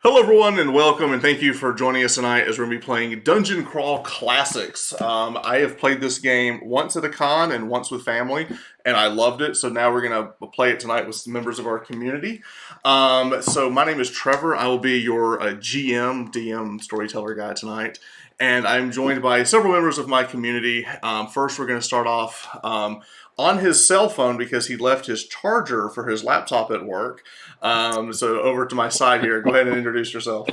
Hello, everyone, and welcome, and thank you for joining us tonight as we're going to be playing Dungeon Crawl Classics. I have played this game once at a con and once with family, and I loved it. So now we're going to play it tonight with some members of our community. So my name is Trevor. I will be your GM, DM, storyteller guy tonight, and I'm joined by several members of my community. First, we're going to start off on his cell phone because he left his charger for his laptop at work. So over to my side here. Go ahead and introduce yourself.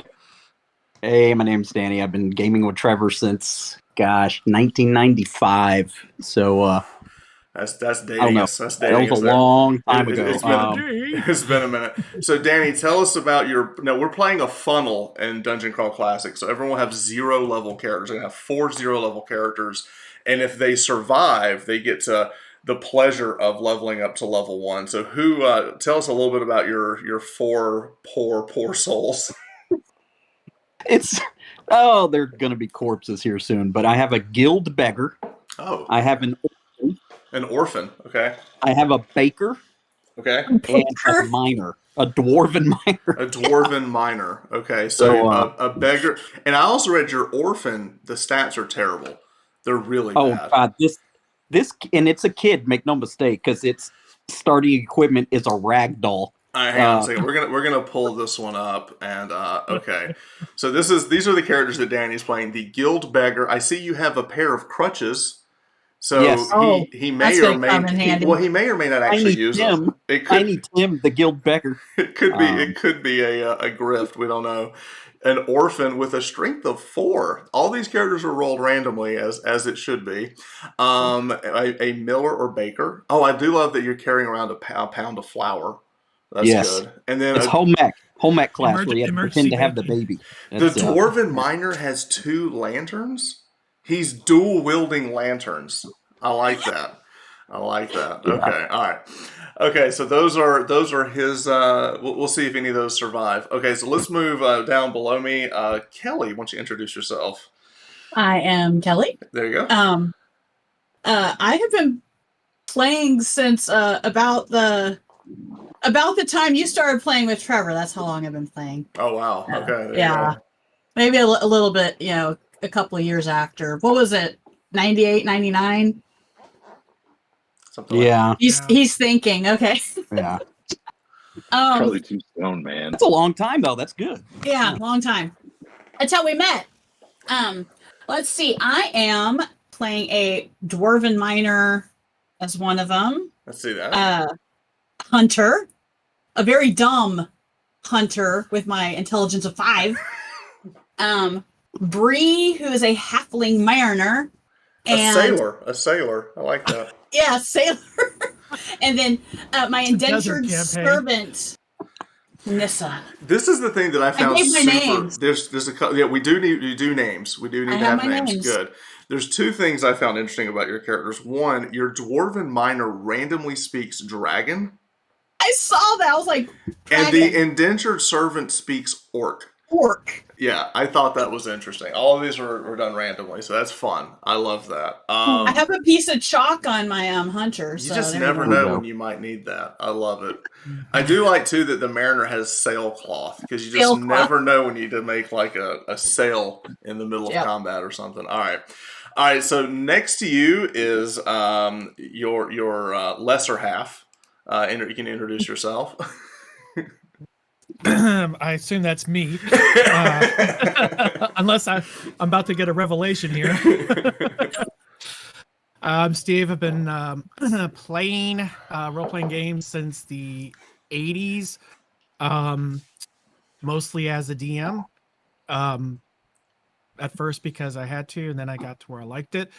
Hey, my name's Danny. I've been gaming with Trevor since, 1995. So, That's I dating don't know. us. That's That dating was us a there. long time ago. It's been a minute. So Danny, tell us about your. No, we're playing a funnel in Dungeon Crawl Classic. So everyone will have 0 level characters. They're gonna have 4 0 level characters, and if they survive, they get to the pleasure of leveling up to level 1. So who? Tell us a little bit about your four poor souls. It's they're gonna be corpses here soon. But I have a guild beggar. Oh, I have an orphan. Okay. I have a baker Okay. and a miner, a dwarven miner. A dwarven miner. Okay, so So, a beggar. And I also read your orphan. The stats are terrible. They're really oh bad. God, this and it's a kid. Make no mistake, because its starting equipment is a rag doll. All right, hang on a second. We're gonna pull this one up, and okay. So these are the characters that Danny's playing. The guild beggar. I see you have a pair of crutches. So Yes. he may that's or gonna come in may handy. he may or may not actually use them. Tiny Tim, the guild beggar. It could be a grift. We don't know. An orphan with a strength of 4. All these characters are rolled randomly as it should be. A miller or baker. Oh, I do love that you're carrying around a pound of flour. That's Yes. good. And then It's home ec class where you have to pretend to have the baby. the dwarven miner has 2 lanterns. He's dual wielding lanterns. I like that. Yeah. Okay, all right. Okay, so those are his. We'll see if any of those survive. Okay, so let's move down below me. Kelly, why don't you introduce yourself? I am Kelly. There you go. I have been playing since about the time you started playing with Trevor. That's how long I've been playing. Oh wow. Okay. There Yeah. You go. Maybe a little bit, a couple of years after. What was it? 98, 99? Something Yeah. He's thinking, okay. Yeah. Probably too stoned, man. That's a long time though. That's good. Yeah, long time. That's how we met. Let's see. I am playing a dwarven miner as one of them. Let's see that. Hunter, a very dumb hunter with my intelligence of 5. Bree, who is a halfling mariner. And A sailor. I like that. yeah, sailor. And then my indentured servant, Nissa. This is the thing that I found gave my super. names. There's a couple. Yeah, we do names. We do need I to have have my names. names. Good. There's 2 things I found interesting about your characters. One, your dwarven miner randomly speaks dragon, I saw that. I was like, and the dragon. indentured servant speaks orc. Orc. Yeah, I thought that was interesting. All of these were done randomly, so that's fun. I love that. I have a piece of chalk on my hunter. You So just there never we go. know when you might need that. I love it. I do like too that the mariner has sailcloth because you just Sailcloth. never know when you need to make like a sail in the middle of Yep. combat or something. All right. So next to you is your lesser half. You can introduce yourself. I assume that's me, unless I'm about to get a revelation here. I'm Steve. I've been playing role-playing games since the 80s, mostly as a DM. At first because I had to, and then I got to where I liked it.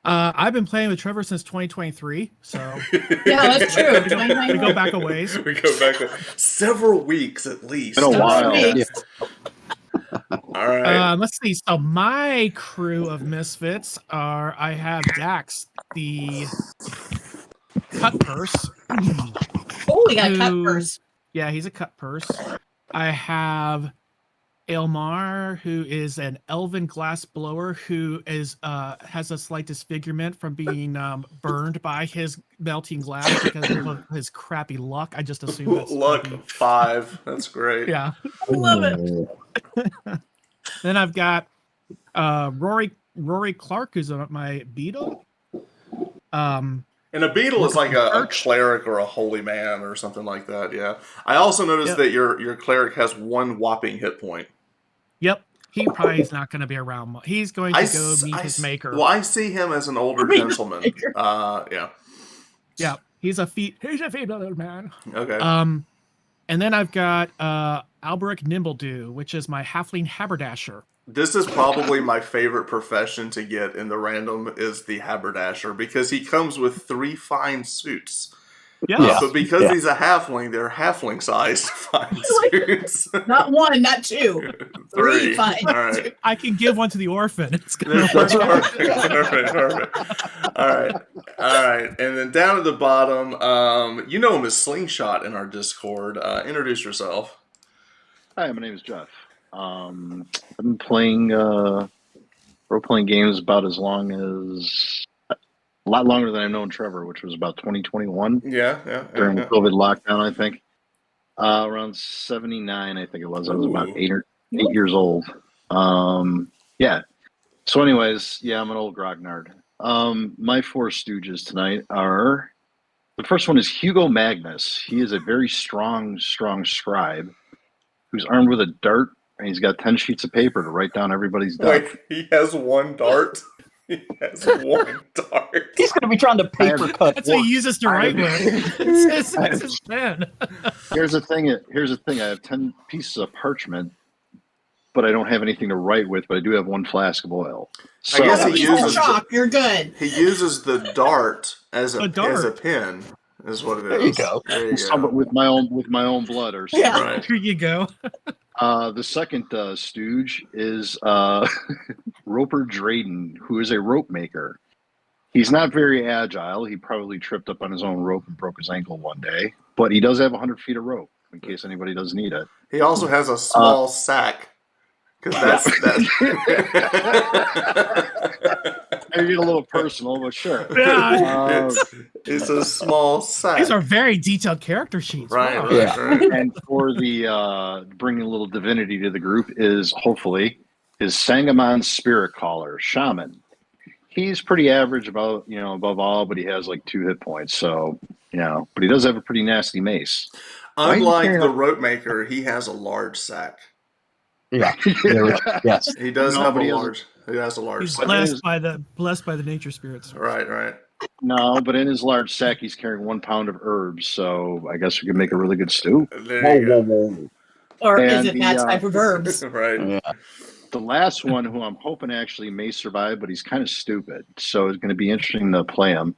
I've been playing with Trevor since 2023, so Yeah, that's true. we go back a ways. We go back several weeks at least. Been a while. Yeah. All right. Let's see. So my crew of misfits are: I have Dax, the cut purse. Oh, we got cut Who- purse. Yeah, he's a cut purse. I have Elmar, who is an elven glass blower who is has a slight disfigurement from being burned by his melting glass because of his crappy luck. I just assume that's Luck 5. That's great. yeah. I love it. Then I've got Rory Clark, who's my beetle. And a beetle is like a cleric or a holy man or something like that. Yeah. I also noticed that your cleric has 1 whopping hit point. Yep. He probably is not going to be around. He's going to go meet his maker. Well, I see him as an older gentleman. Yeah. Yeah. He's a feeble little man. Okay. And then I've got Alberic Nimbledew, which is my halfling haberdasher. This is probably my favorite profession to get in the random is the haberdasher because he comes with 3 fine suits. Yeah. But because he's a halfling, they're halfling-sized fine suits. Not 1, not 2. 3 fine. All right. I can give one to the orphan. It's gonna That's perfect. All right. And then down at the bottom, you know him as Slingshot in our Discord. Introduce yourself. Hi, my name is Jeff. I've been playing role-playing games about as long as a lot longer than I've known Trevor, which was about 2021. During the COVID lockdown, I think. Around 79, I think it was. I was about 8 years old. Yeah. So anyways, yeah, I'm an old grognard. My 4 stooges tonight are... The first one is Hugo Magnus. He is a very strong scribe who's armed with a dart, and he's got 10 sheets of paper to write down everybody's death. Wait, he has 1 dart? He has 1 dart. He's going to be trying to paper cut. That's what he uses to write with. It's his pen. Here's the thing. I have 10 pieces of parchment, but I don't have anything to write with, but I do have 1 flask of oil. So, I guess he uses chalk. You're good. He uses the dart as a pen. Is what it is. There you go. There you so, but with my own blood or something. Yeah. Right. Here you go. The second stooge is Roper Drayden, who is a rope maker. He's not very agile. He probably tripped up on his own rope and broke his ankle one day, but he does have 100 feet of rope in case anybody does need it. He also has a small sack. Because that's I get a little personal, but sure. Yeah. It's a small sack. These are very detailed character sheets. Right, Wow. right. And for the bringing a little divinity to the group is hopefully Sangamon Spirit Caller, Shaman. He's pretty average above all, but he has like 2 hit points. So, but he does have a pretty nasty mace. Unlike the rope maker, he has a large sack. Yeah. Yes. He does No, have but a he has large. He has a large He's sack. blessed by the nature spirits. Right. No, but in his large sack, he's carrying 1 pound of herbs. So I guess we could make a really good stew. There you go. Whoa. Or is And it that the, type of herbs? Right. Yeah. The last one, who I'm hoping actually may survive, but he's kind of stupid, so it's going to be interesting to play him,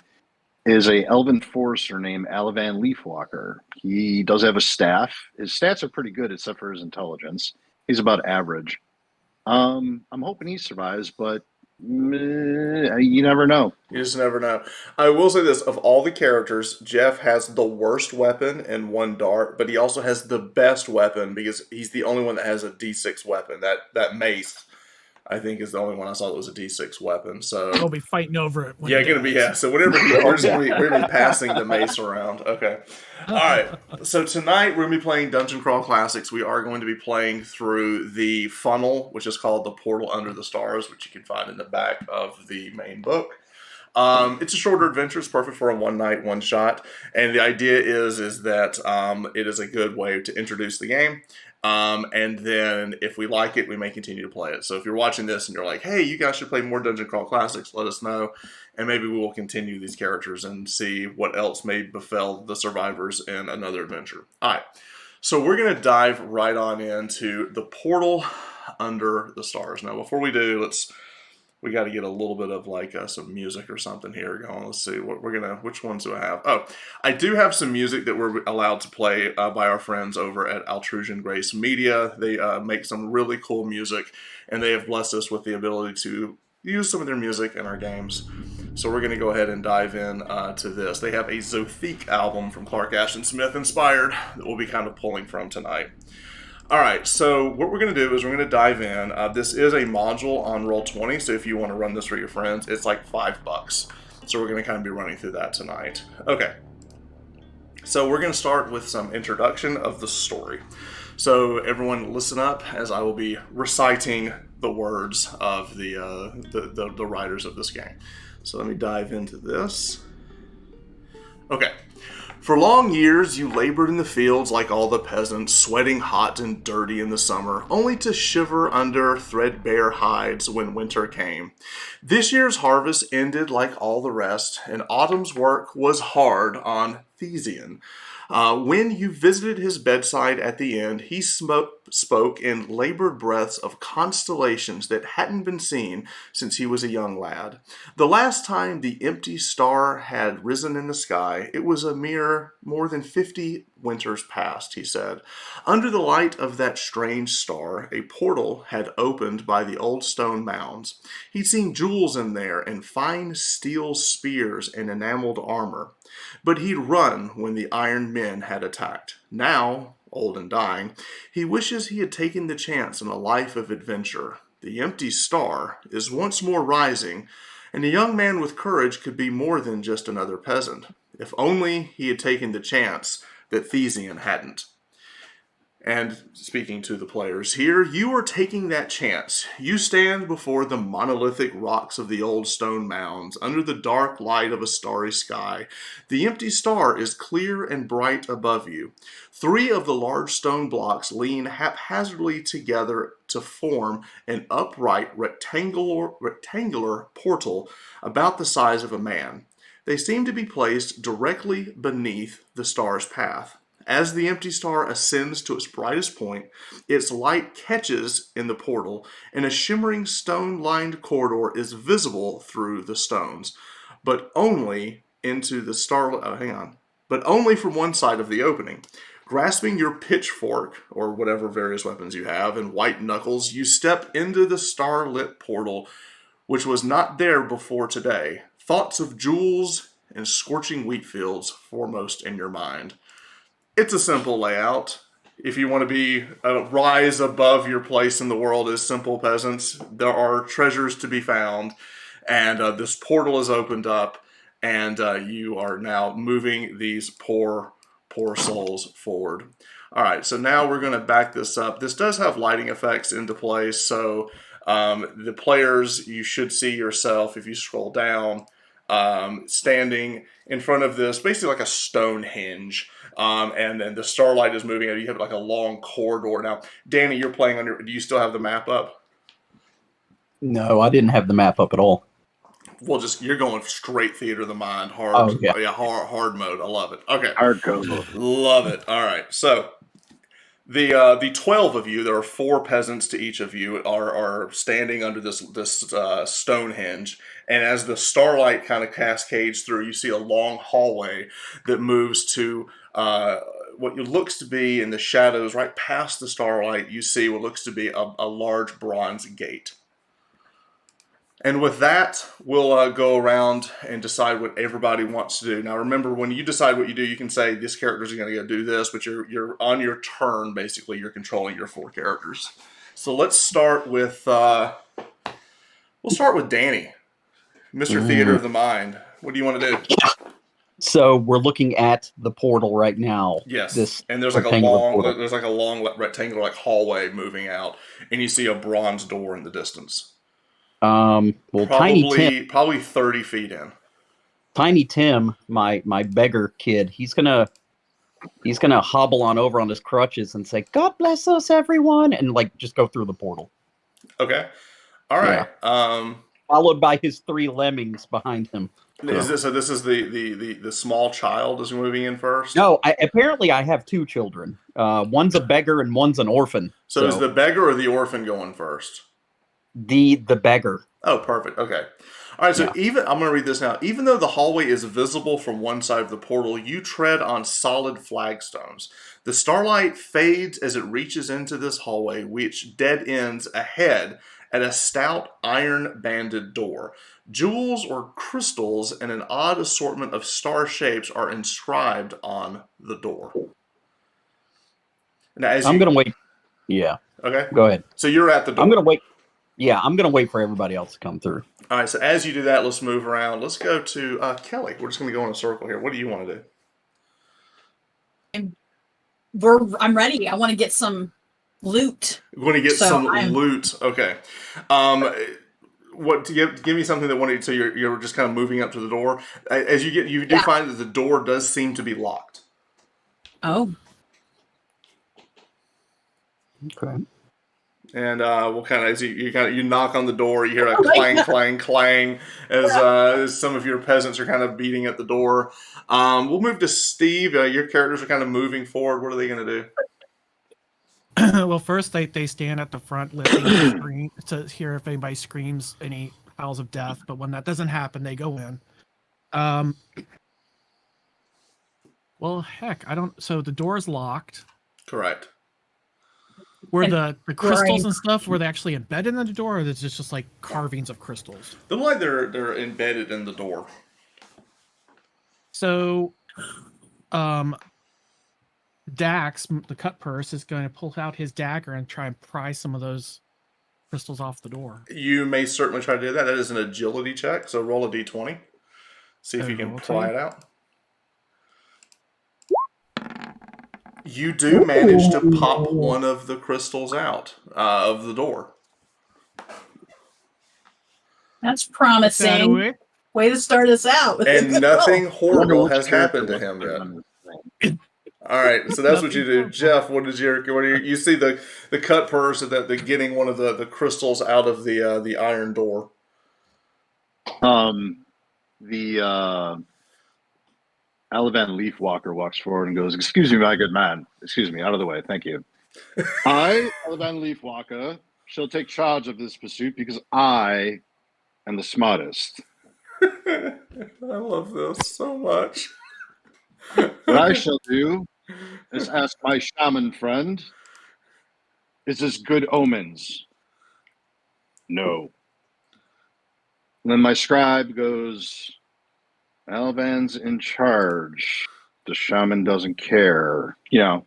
is a elven forester named Alavan Leafwalker. He does have a staff. His stats are pretty good, except for his intelligence. He's about average. I'm hoping he survives, but you never know. You just never know. I will say this, of all the characters, Jeff has the worst weapon and 1 dart, but he also has the best weapon because he's the only one that has a D6 weapon. That mace, I think, is the only one I saw that was a D6 weapon. So We'll be fighting over it. yeah, gonna be So whatever we're gonna be passing the mace around. Okay. All right. So tonight we're gonna be playing Dungeon Crawl Classics. We are going to be playing through the funnel, which is called the Portal Under the Stars, which you can find in the back of the main book. It's a shorter adventure. It's perfect for a 1-night, 1-shot. And the idea is that it is a good way to introduce the game. And then if we like it, we may continue to play it. So if you're watching this and you're like, hey, you guys should play more Dungeon Crawl Classics, let us know. And maybe we will continue these characters and see what else may befell the survivors in another adventure. All right. So we're going to dive right on into the Portal Under the Stars. Now, before we do, we got to get a little bit of like some music or something here going. Let's see which ones do I have? Oh, I do have some music that we're allowed to play by our friends over at Altrusion Grace Media. They make some really cool music, and they have blessed us with the ability to use some of their music in our games. So we're going to go ahead and dive in to this. They have a Zothique album from Clark Ashton Smith inspired that we'll be kind of pulling from tonight. All right, so what we're going to do is we're going to dive in. This is a module on Roll20, so if you want to run this for your friends, it's like $5. So we're going to kind of be running through that tonight. Okay, so we're going to start with some introduction of the story. So everyone listen up as I will be reciting the words of the writers of this game. So let me dive into this. Okay. For long years, you labored in the fields like all the peasants, sweating hot and dirty in the summer, only to shiver under threadbare hides when winter came. This year's harvest ended like all the rest, and autumn's work was hard on Thesean. When you visited his bedside at the end, he spoke in labored breaths of constellations that hadn't been seen since he was a young lad. The last time the empty star had risen in the sky, it was a mere more than 50 winters past, he said. Under the light of that strange star, a portal had opened by the old stone mounds. He'd seen jewels in there and fine steel spears and enameled armor. But he'd run when the iron men had attacked. Now, old and dying, he wishes he had taken the chance in a life of adventure. The empty star is once more rising, and a young man with courage could be more than just another peasant. If only he had taken the chance that Thesean hadn't. And speaking to the players here, you are taking that chance. You stand before the monolithic rocks of the old stone mounds, under the dark light of a starry sky. The empty star is clear and bright above you. 3 of the large stone blocks lean haphazardly together to form an upright rectangular portal about the size of a man. They seem to be placed directly beneath the star's path. As the empty star ascends to its brightest point, its light catches in the portal, and a shimmering stone-lined corridor is visible through the stones, but only into the but only from one side of the opening. Grasping your pitchfork, or whatever various weapons you have, and white knuckles, you step into the starlit portal, which was not there before today. Thoughts of jewels and scorching wheat fields foremost in your mind. It's a simple layout. If you want to be rise above your place in the world as simple peasants, there are treasures to be found, and this portal is opened up, and you are now moving these poor souls forward. All right, so now we're going to back this up. This does have lighting effects into place, so the players, you should see yourself if you scroll down, standing in front of this, basically like a Stonehenge. And then the starlight is moving, and you have like a long corridor. Now, Danny, you're playing under. Do you still have the map up? No, I didn't have the map up at all. Well, you're going straight theater of the mind, hard, Oh, yeah. hard mode. I love it. Okay, Hard code. love it. All right, so the 12 of you, there are 4 peasants to each of you, are standing under this Stonehenge, and as the starlight kind of cascades through, you see a long hallway that moves to what looks to be in the shadows right past the starlight. You see what looks to be a large bronze gate. And with that, we'll go around and decide what everybody wants to do. Now, remember, when you decide what you do, you can say this character's going to go do this, but you're on your turn. Basically, you're controlling your 4 characters. So let's start with we'll start with Danny, Mr. Theater of the Mind. What do you want to do? So we're looking at the portal right now. Yes, and there's like a long rectangular like hallway moving out, and you see a bronze door in the distance. Well, Probably 30 feet in. Tiny Tim, my beggar kid, he's gonna hobble on over on his crutches and say, "God bless us, everyone," and like just go through the portal. Okay, all right. Yeah. Followed by his 3 lemmings behind him. Is this the small child is moving in first? No, apparently I have 2 children. One's a beggar and one's an orphan. So is the beggar or the orphan going first? The beggar. Oh, perfect. Okay. All right, so I'm going to read this now. Even though the hallway is visible from one side of the portal, you tread on solid flagstones. The starlight fades as it reaches into this hallway, which dead ends ahead at a stout iron-banded door. Jewels or crystals and an odd assortment of star shapes are inscribed on the door. Now, I'm going to wait. Yeah. Okay. Go ahead. So you're at the door. I'm gonna wait. Yeah, I'm gonna wait for everybody else to come through. All right. So as you do that, let's move around. Let's go to Kelly. We're just going to go in a circle here. What do you want to do? I'm ready. I want to get some loot. You want to get So some I'm- loot. Okay. What to give me something that wanted so you're just kind of moving up to the door. As you do Yeah. find that the door does seem to be locked. Oh, Okay. And we'll kind of as you knock on the door, you hear a Oh my clang, God. clang, clang as some of your peasants are kind of beating at the door. We'll move to Steve. Your characters are kind of moving forward. What are they going to do? Well, first they stand at the front listening to, to hear if anybody screams any howls of death. But when that doesn't happen, they go in. Well, heck, I don't. So the door is locked. Correct. Were And the crystals right. and stuff, were they actually embedded in the door, or is it just like carvings of crystals? They look like they're embedded in the door. So, Dax, the cut purse, is going to pull out his dagger and try and pry some of those crystals off the door. You may certainly try to do that. That is an agility check. So roll a d20. See if you can Okay. pry it out. You do manage to pop one of the crystals out of the door. that's Is that promising. way? Way to start us out. with a And good nothing roll. horrible Wonder has which character happened to wants him to yet. run this thing. All right, so that's what you do, Nothing Jeff. What is you see the cut purse that they're getting one of the crystals out of the iron door. The Alavan Leafwalker walks forward and goes, "Excuse me, my good man. Excuse me, out of the way, thank you. I, Alavan Leafwalker, shall take charge of this pursuit because I am the smartest. I love this so much. What I shall do is ask my shaman friend, is this good omens? No. And then my scribe goes, Alvan's in charge. The shaman doesn't care. You know.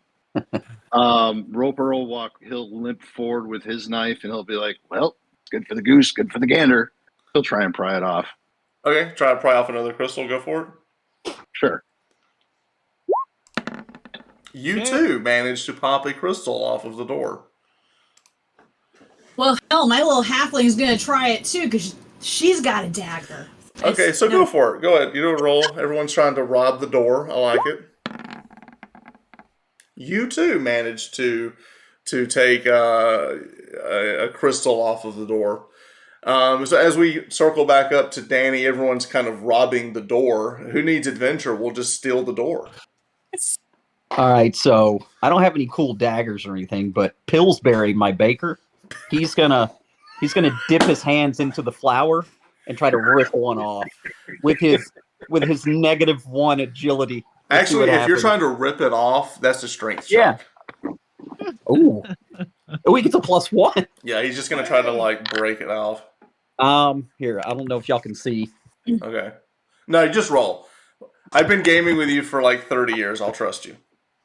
Roper will walk, he'll limp forward with his knife and he'll be like, well, good for the goose, good for the gander. He'll try and pry it off. Okay, try to pry off another crystal. Go for it. Sure. You Yeah. too managed to pop a crystal off of the door. Well, hell, my little halfling's gonna try it too because she's got a dagger. Okay, so go for it. Go ahead. You do a roll. Everyone's trying to rob the door. I like it. You too managed to take a crystal off of the door. So as we circle back up to Danny, everyone's kind of robbing the door. Who needs adventure? We'll just steal the door. All right, so I don't have any cool daggers or anything, but Pillsbury, my baker, he's gonna dip his hands into the flour and try to rip one off with his -1 agility. Let's see Actually, what if you're happens. trying to rip it off, that's a strength Yeah. check. Ooh, oh, he gets a +1. Yeah, he's just gonna try to like break it off. Here, I don't know if y'all can see. Okay. No, you just roll. I've been gaming with you for like 30 years. I'll trust you.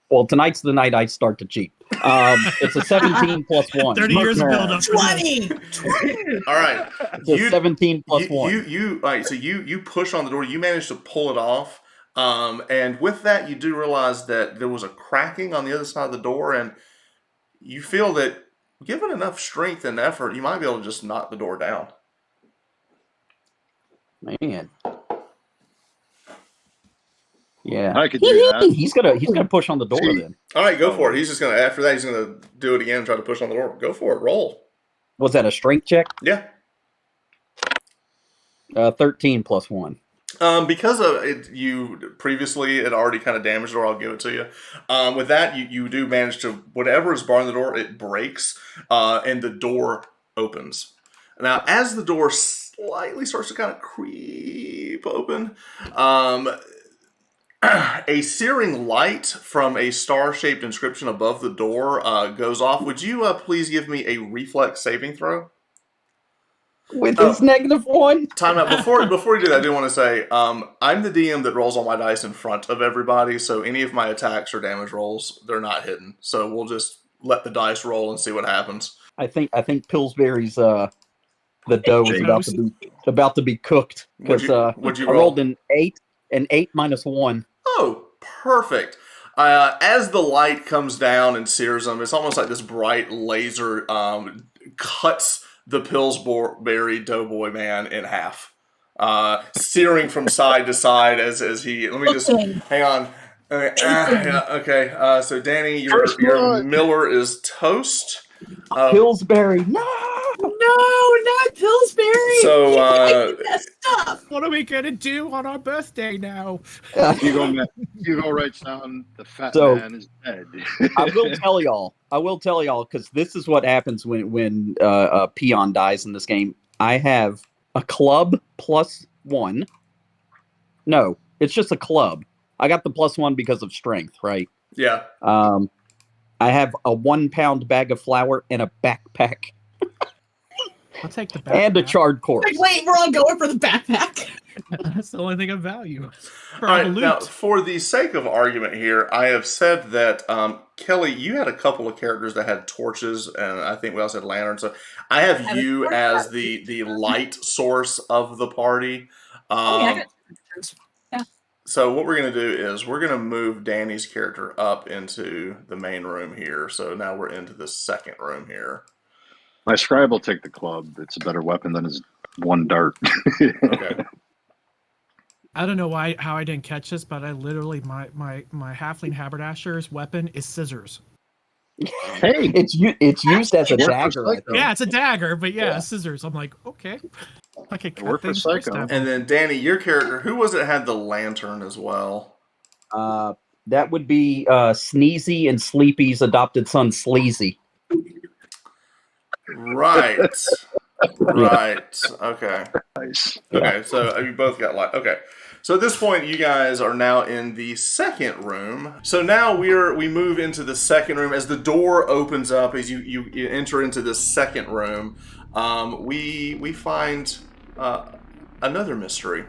Well, tonight's the night I start to cheat. It's a 17 +1. 30 years of build up. 20! All right. It's a 17 +1. You all right, so you push on the door, you manage to pull it off. And with that, you do realize that there was a cracking on the other side of the door, and you feel that given enough strength and effort, you might be able to just knock the door down. Man. Yeah. I could do that. He's gonna push on the door See. then. All right, go for it. He's just gonna after that, he's gonna do it again and try to push on the door. Go for it. Roll. Was that a strength check? Yeah. 13 +1. Because of it, you previously had already kind of damaged the door, I'll give it to you. With that, you do manage to, whatever is barring the door, it breaks, and the door opens. Now, as the door slightly starts to kind of creep open, a searing light from a star-shaped inscription above the door goes off. Would you please give me a reflex saving throw? With his -1? Time out. Before you do that, I do want to say I'm the DM that rolls all my dice in front of everybody, so any of my attacks or damage rolls, they're not hidden. So we'll just let the dice roll and see what happens. I think Pillsbury's the dough is about to be cooked because What'd you I roll? rolled an 8 minus 1. Oh, perfect. As the light comes down and sears them, it's almost like this bright laser cuts the Pillsbury Doughboy man in half, searing from side to side as he. Let me just hang on. Okay. So Danny, your Miller is toast. Pillsbury, no. No, not Pillsbury. So What are we gonna do on our birthday now? Hugo writes down the fat So- man is dead. I will tell y'all because this is what happens when a peon dies in this game. I have a club +1. No, it's just a club. I got the +1 because of strength, right? yeah. I have a 1 pound bag of flour and a backpack I'll take the backpack. and a charred corpse. Wait, we're all going for the backpack. That's the only thing of value. For All all right, the now, loot. for the sake of argument here, I have said that Kelly, you had a couple of characters that had torches, and I think we also had lanterns. So I have have a you torch as party. the light source of the party. Oh, yeah, I got lanterns. So what we're going to do is we're going to move Danny's character up into the main room here. So now we're into the second room here. My scribe will take the club. It's a better weapon than his one dart. Okay. I don't know how I didn't catch this, but I literally my halfling haberdasher's weapon is scissors. Hey, It's used as a Work for dagger. I Psycho. think. Yeah, it's a dagger, but yeah, Yeah. scissors. I'm like, okay, I can cut Work for things. Psycho. stab And then Danny, your character, who was it had the lantern as well? That would be Sneezy and Sleepy's adopted son, Sleazy. Right. Right. Okay. nice. Okay, so you both got light. Okay, so at this point, you guys are now in the second room. So now we move into the second room as the door opens up. As you enter into the second room, we find another mystery.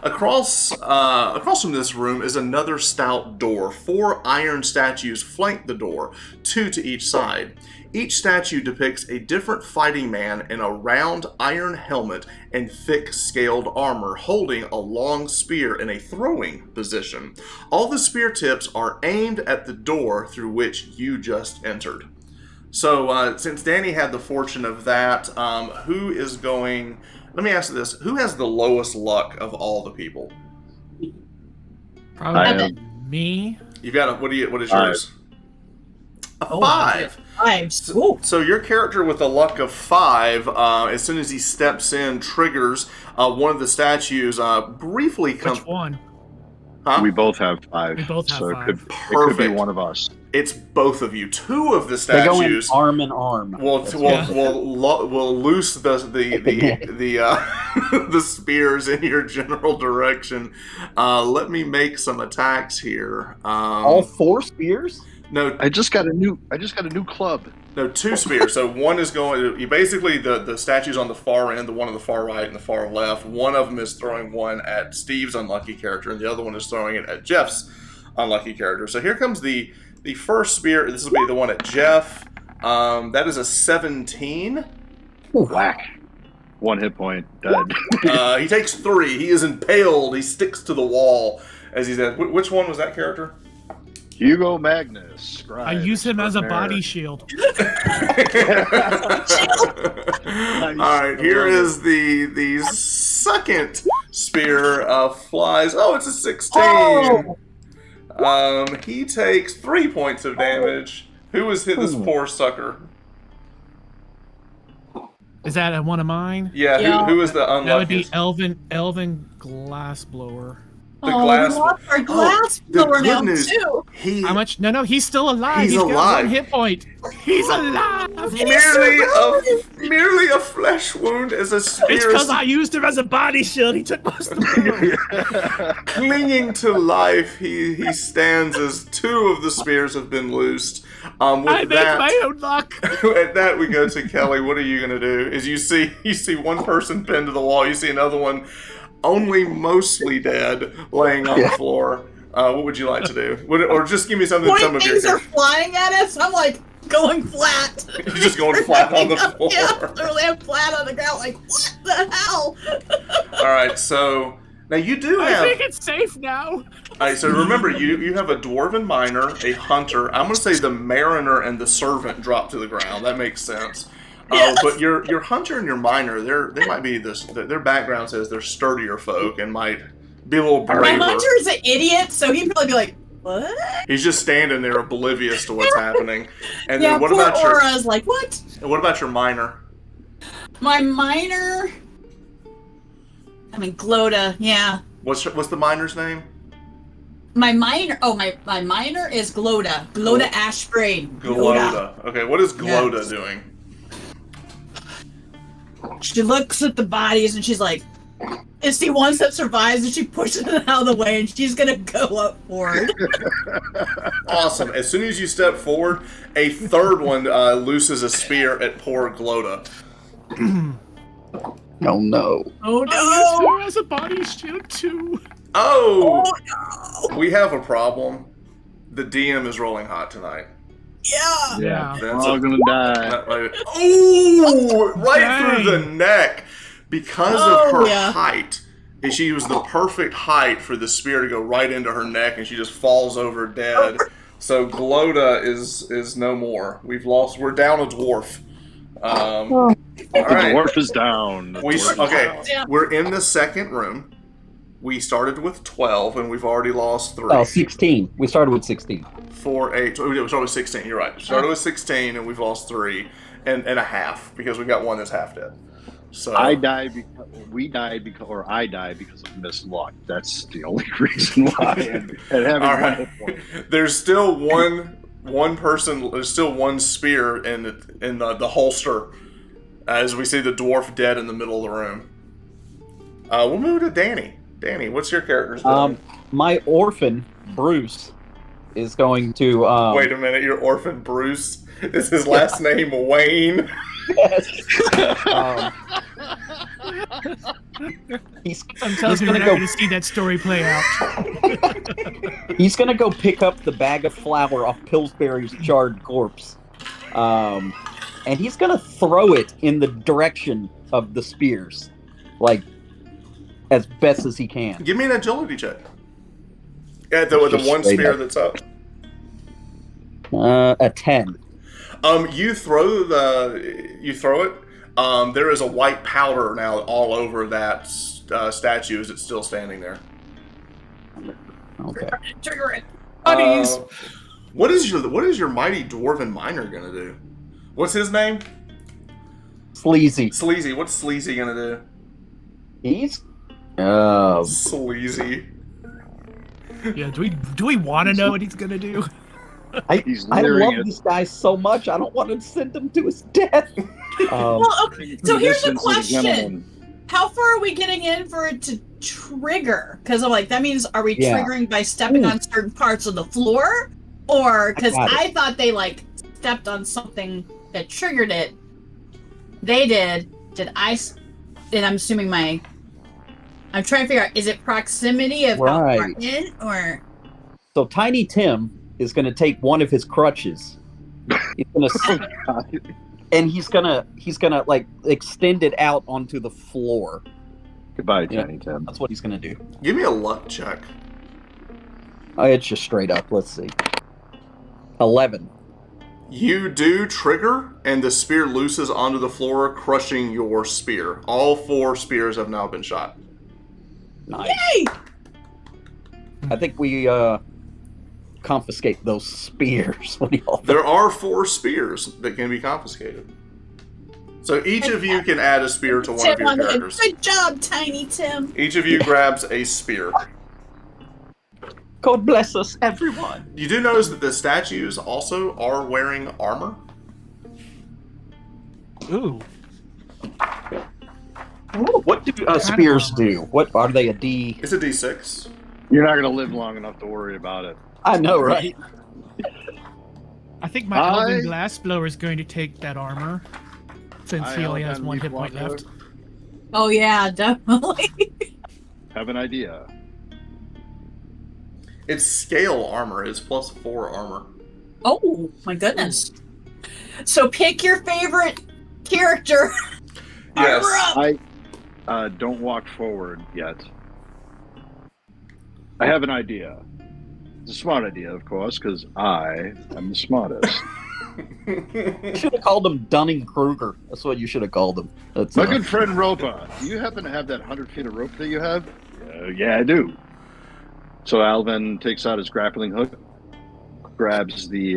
Across from this room is another stout door. 4 iron statues flank the door, 2 to each side. Each statue depicts a different fighting man in a round iron helmet and thick scaled armor, holding a long spear in a throwing position. All the spear tips are aimed at the door through which you just entered. So since Danny had the fortune of that, who is going... Let me ask you this. Who has the lowest luck of all the people? Probably I have am. me. You've got what is 5. yours? A Oh, 5. Ooh. So your character with a luck of 5, as soon as he steps in, triggers one of the statues. Briefly come. Which one? Huh? We both have 5. We both have so 5. It could be Perfect. one of us. It's both of you. 2 of the They go in statues arm in arm. will That's will loose the the spears in your general direction. Let me make some attacks here. all 4 spears. No, I just got a new club. No, 2 spears. So one is going. You basically the statues on the far end, the one on the far right and the far left. One of them is throwing one at Steve's unlucky character, and the other one is throwing it at Jeff's unlucky character. So here comes the first spear. This will be the one at Jeff. That is a 17. Whack. 1 hit point. Dead. He takes 3. He is impaled. He sticks to the wall as he's dead. Which one was that character? Hugo Magnus. Scribe I use him as a extraordinaire. body shield. All right, here is the second spear flies. Oh, it's a 16. Oh! He takes 3 points of damage. Who was hit this poor sucker? Is that one of mine? Yeah, Yeah. who is the unlucky? That would be Elvin Glassblower. The Oh, glass- we lost our glass the blower good now news- too. He How much? No, he's still alive. He's got alive. 1 hit point. He's alive. merely a flesh wound as a It's spear because I used him as a body shield. He took most of the clinging to life. He stands as 2 of the spears have been loosed. With I make that, my own luck. at that we go to Kelly. What are you gonna do? Is you see one person pinned to the wall. You see another one, only mostly dead, laying on the floor. What would you like to do? Or just give me something. When Some of your things are flying at us, I'm like, going flat. You're just going flat on the floor. Yeah, literally I'm flat on the ground. Like, what the hell? All right, so now you do I have. think it's safe now. All right, so remember, you have a dwarven miner, a hunter. I'm going to say the mariner and the servant drop to the ground. That makes sense. Yes. But your hunter and your miner, they might be this. Their background says they're sturdier folk and might be a little My braver. hunter's an idiot, so he'd probably be like, what? He's just standing there, oblivious to what's happening. And Yeah, then what poor about your Aura's like, what? miner? My miner. I mean, Glota. Yeah, What's the miner's name? my miner. Oh, my miner is Glota. Glota Ashbrain. Glota. Okay, what is Glota Yes. doing? She looks at the bodies and she's like, "Is the one that survives?" And she pushes it out of the way, and she's gonna go up forward. Awesome. As soon as you step forward, a third one looses a spear at poor Glota. Oh no. Oh I no! used her as a body shield too. Oh! Oh no! We have a problem. The DM is rolling hot tonight. Yeah. Yeah. We're That's all a- gonna die. Oh! Right through the Dang. neck. Because Oh, of her yeah. height, and she was the perfect height for the spear to go right into her neck, and she just falls over dead. So Glota is no more. We're down a dwarf. All The right. dwarf is down. The dwarf is Okay. down. Yeah. We're in the second room. We started with 12, and we've already lost 3. Oh, 16. We started with 16. 4, 8. We started with 16. You're right. We started with 16, and we've lost 3 and a half because we got one that's half dead. So I died because I died because of misluck. That's the only reason why. And having All one right. hit point. There's still one person. There's still one spear in the holster, as we see the dwarf dead in the middle of the room. We'll move to Danny. Danny, what's your character's name? My orphan, Bruce, is going to Wait a minute, your orphan Bruce. Is his last name Wayne? um, he's Sometimes we're gonna not go- going to see that story play out. he's gonna go pick up the bag of flour off Pillsbury's charred corpse, and he's gonna throw it in the direction of the spears, like as best as he can. Give me an agility check. Yeah, with the Just one straight spear up. that's up. A 10. You throw it. There is a white powder now all over that statue. Is it still standing there? Okay. Trigger it. Buddies. What is your mighty dwarven miner gonna do? What's his name? Sleazy. Sleazy. What's Sleazy gonna do? He's Sleazy. Yeah, do we want to know what he's going to do? He's I leering love at this guy so much. I don't want to send him to his death. Well, okay. So here's the Listen to question: gentleman. how far are we getting in for it to trigger? Because I'm like, that means are we Yeah. triggering by stepping Ooh. on certain parts of the floor, or because got it. I thought they like stepped on something that triggered it. They did. Did I? And I'm assuming my. I'm trying to figure out: is it proximity of how far Right. in, or So Tiny Tim is going to take one of his crutches. He's going to and he's gonna like extend it out onto the floor. Goodbye, Yeah. Tiny Tim. That's what he's gonna do. Give me a luck check. It's just straight up. Let's see. 11. You do trigger, and the spear looses onto the floor, crushing your spear. All 4 spears have now been shot. Nice. hey, I think we confiscate those spears. What do y'all think? There are 4 spears that can be confiscated. So each of you can add a spear to one of Tim your on the characters. good job, Tiny Tim. Each of you grabs a spear. God bless us, everyone. You do notice that the statues also are wearing armor. Ooh. What do spears do? What are they? A D? It's a D6. You're not gonna live long enough to worry about it. I know, right? I think my Elven Glassblower is going to take that armor, since he only has 1 hit point left. Oh yeah, definitely. Have an idea. It's scale armor. It's +4 armor. Oh my goodness. So pick your favorite character. Yes. Armor up. I don't walk forward yet. I have an idea. It's a smart idea, of course, because I am the smartest. You should have called him Dunning Kruger. That's what you should have called him. That's My good friend Ropa, do you happen to have that 100 feet of rope that you have? Yeah, I do. So Alvin takes out his grappling hook, grabs the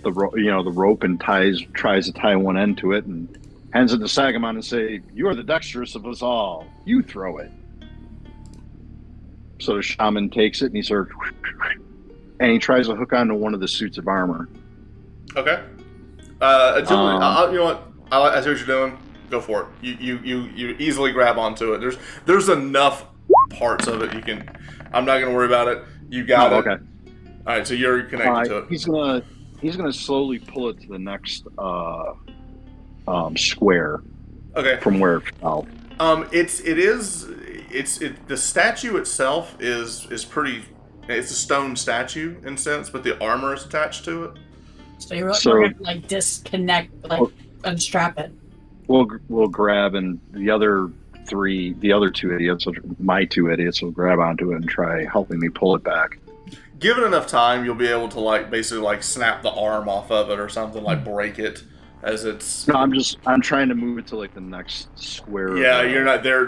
rope and tries to tie one end to it, and hands it to Sagamon and say, "You are the dexterous of us all. You throw it." So the shaman takes it and he sort of, and he tries to hook onto one of the suits of armor. Okay. Agility. You know what? I see what you're doing. Go for it. You easily grab onto it. There's enough parts of it you can. I'm not gonna worry about it. You got it. Okay. All right. So you're connected to it. He's gonna slowly pull it to the next square Okay. from where it fell. The statue itself is pretty. It's a stone statue in a sense, but the armor is attached to it. So you're So- gonna like disconnect, like unstrap it. We'll grab, and the other two idiots, my two idiots, will grab onto it and try helping me pull it back. Given enough time, you'll be able to basically snap the arm off of it or something, break it as it's. No, I'm trying to move it to the next square. Yeah, you're not. They're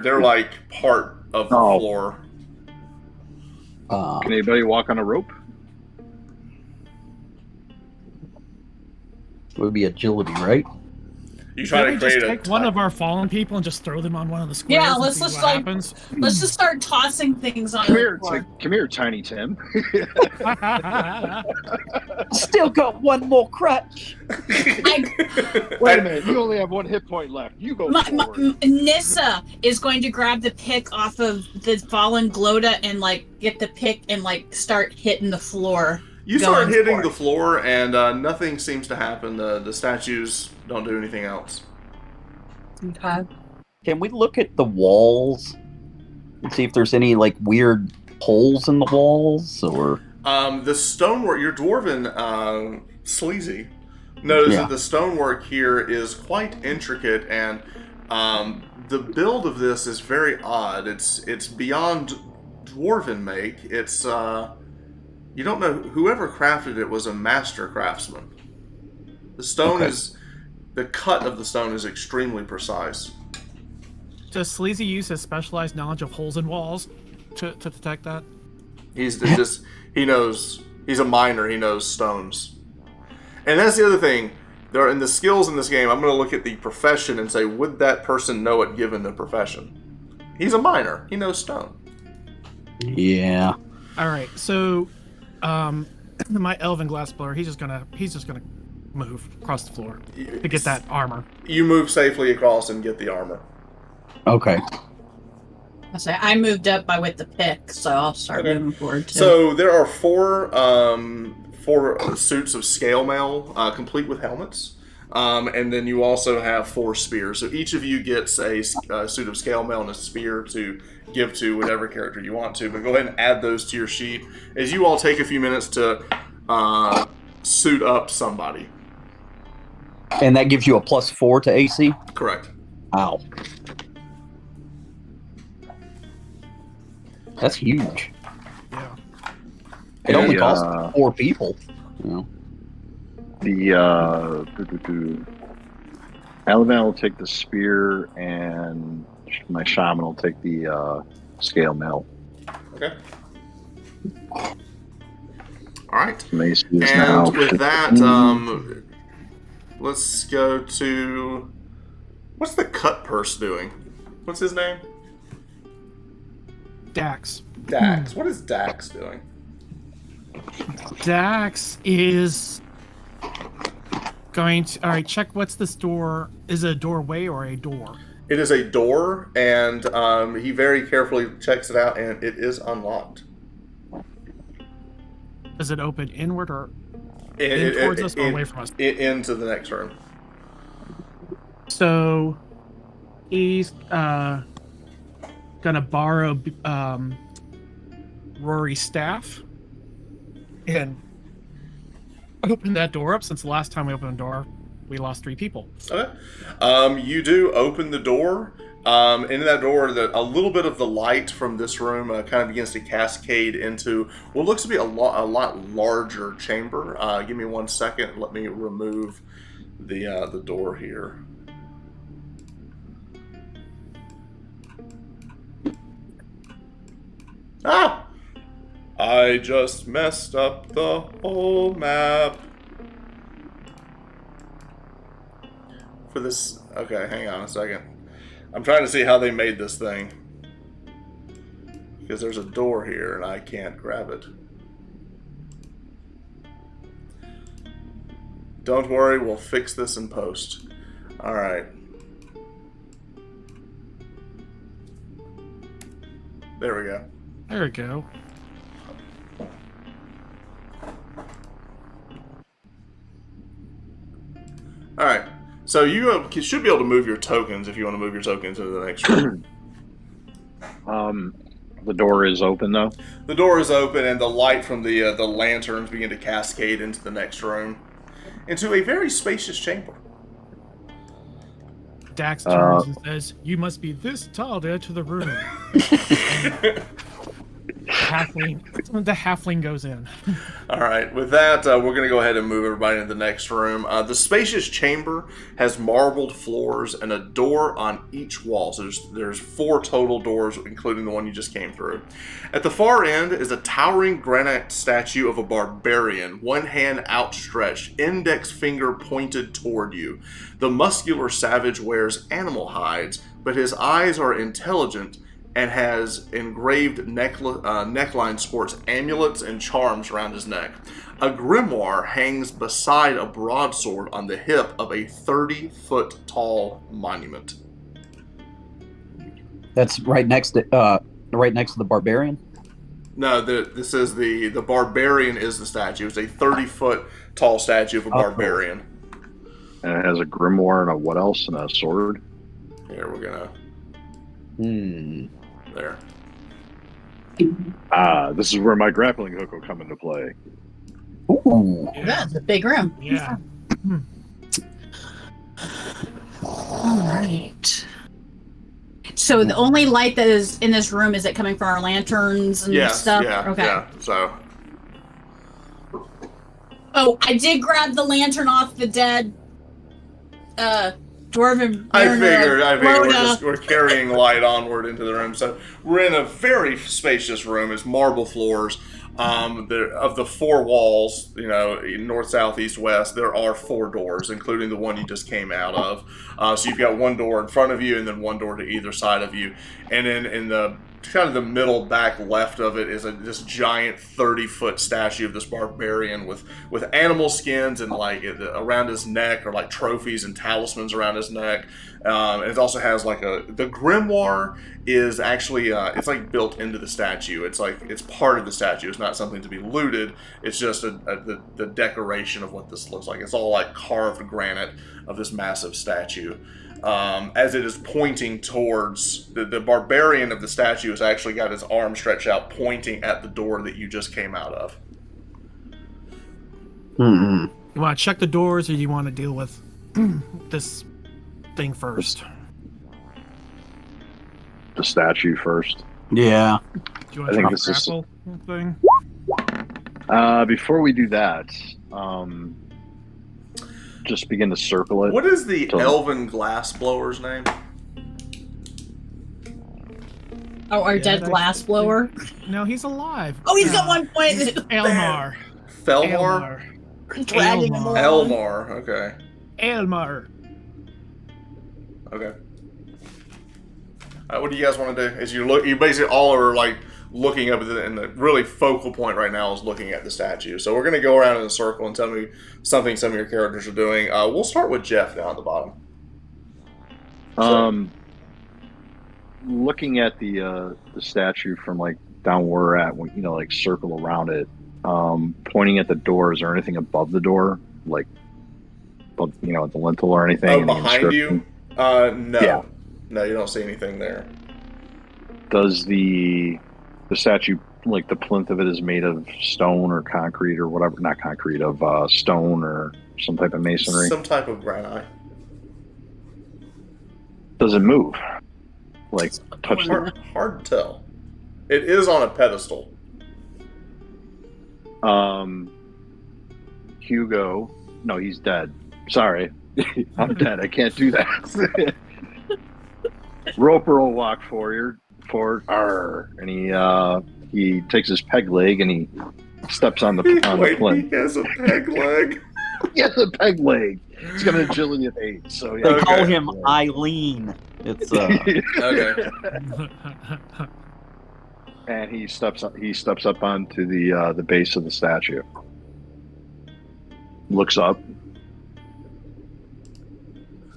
part of the Oh. floor. Can anybody walk on a rope? would be agility, right? You try Can to we create just a. take one of our fallen people and just throw them on one of the squares? Yeah, and let's see just, what happens. Let's just start tossing things on Come the here, floor. come here, Tiny Tim. Still got one more crutch. Wait a minute, you only have one hit point left. You go forward. Nissa is going to grab the pick off of the fallen Gloda and get the pick and start hitting the floor. You start going hitting for the it. floor, and nothing seems to happen. The statues don't do anything else. Okay. Can we look at the walls and see if there's any weird holes in the walls or? The stonework, your dwarven sleazy, notice Yeah. that the stonework here is quite intricate, and the build of this is very odd. It's beyond dwarven make. It's you don't know, whoever crafted it was a master craftsman. The stone Okay. the cut of the stone is extremely precise. Does Sleazy use his specialized knowledge of holes in walls to detect that? He knows, he's a miner, he knows stones. And that's the other thing, there in the skills in this game, I'm going to look at the profession and say, would that person know it given the profession? He's a miner, he knows stone. Yeah. All right, so my elven glass blower, he's just gonna move across the floor to get that armor. You move safely across and get the armor. Okay. I moved up with the pick, so I'll start Okay. moving forward too. So there are four suits of scale mail, complete with helmets. And then you also have 4 spears. So each of you gets a suit of scale mail and a spear to give to whatever character you want to. But go ahead and add those to your sheet as you all take a few minutes to suit up somebody. And that gives you a +4 to AC? Correct. Wow. That's huge. Yeah. It only Yeah. costs 4 people. You know? Alabama will take the spear, and my shaman will take the scale mail. Okay. All right. Mace is now And with that, 15. let's go to... What's the cut purse doing? What's his name? Dax. Dax. What is Dax doing? Dax is going to. All right, check what's this door. Is it a doorway or a door? It is a door, and he very carefully checks it out, and it is unlocked. Does it open inward or in towards us or away from us? Into the next room. So he's gonna borrow Rory's staff and open that door up since the last time we opened a door, we lost 3 people. Okay. You do open the door. In that door, a little bit of the light from this room kind of begins to cascade into what looks to be a lot larger chamber. Give me 1 second. Let me remove the door here. Ah! I just messed up the whole map. For this... Okay, hang on a second. I'm trying to see how they made this thing. Because there's a door here and I can't grab it. Don't worry, we'll fix this in post. Alright. There we go. There we go. Alright. So you should be able to move your tokens if you want to move your tokens into the next room. The door is open though. The door is open and the light from the lanterns begin to cascade into the next room. Into a very spacious chamber. Dax turns and says, "You must be this tall to enter the room." The halfling goes in. All right, with that, we're going to go ahead and move everybody into the next room. The spacious chamber has marbled floors and a door on each wall. So there's 4 total doors, including the one you just came through. At the far end is a towering granite statue of a barbarian, one hand outstretched, index finger pointed toward you. The muscular savage wears animal hides, but his eyes are intelligent and has engraved neckline sports amulets and charms around his neck. A grimoire hangs beside a broadsword on the hip of a 30-foot tall monument. That's right next to the barbarian. No, this is the barbarian is the statue. It's a 30-foot tall statue of a barbarian. And it has a grimoire and a what else? And a sword. Here, we're gonna... There. This is where my grappling hook will come into play. Ooh. Yeah, it's a big room. Yeah. All right. So the only light that is in this room, is it coming from our lanterns and stuff? Okay. Yeah, so... Oh, I did grab the lantern off the dead dwarven I mariner, figured we're carrying light onward into the room. So we're in a very spacious room. It's marble floors. Of the 4 walls, north, south, east, west, there are 4 doors, including the one you just came out of. So you've got 1 door in front of you and then 1 door to either side of you. And then in the kind of the middle back left of it is this giant 30-foot statue of this barbarian with animal skins and around his neck are like trophies and talismans around his neck. And it also has the grimoire is actually it's like built into the statue. It's part of the statue. It's not something to be looted. It's just the decoration of what this looks like. It's all like carved granite of this massive statue. As it is pointing towards the barbarian of the statue has actually got his arm stretched out pointing at the door that you just came out of. Mm-mm. You want to check the doors, or you want to deal with this thing first? The statue first. Yeah. Do you want I to think try this is- grapple thing? Before we do that, just begin to circle it. What is the Totally. elven glass blower's name? Oh, our dead that's- glass blower. No, he's alive. Oh, he's got 1 point. Elmar. Felmar? Dragging him Elmar. along. Elmar. Okay. Elmar. Okay. What do you guys want to do? Is you basically all are looking up at and the really focal point right now is looking at the statue. So we're going to go around in a circle and tell me something some of your characters are doing. We'll start with Jeff down at the bottom. Looking at the statue from down where we're at, circle around it, pointing at the door. Is there anything above the door, at the lintel or anything? Oh, in the behind you? inscription? No. Yeah. No, you don't see anything there. Does the statue like the plinth of it is made of stone or concrete or whatever. Not concrete, of stone or some type of masonry. Some type of granite. Does it move? Like touch the Hard to tell. It is on a pedestal. Hugo. No, he's dead. Sorry. I'm dead. I can't do that. Roper will walk forward, and he takes his peg leg and he steps on the Wait, plinth. he has a peg leg. He has a peg leg. He's got an agility of 8. So yeah. They Okay. call him Eileen. It's Okay. And he steps up onto the base of the statue. Looks up.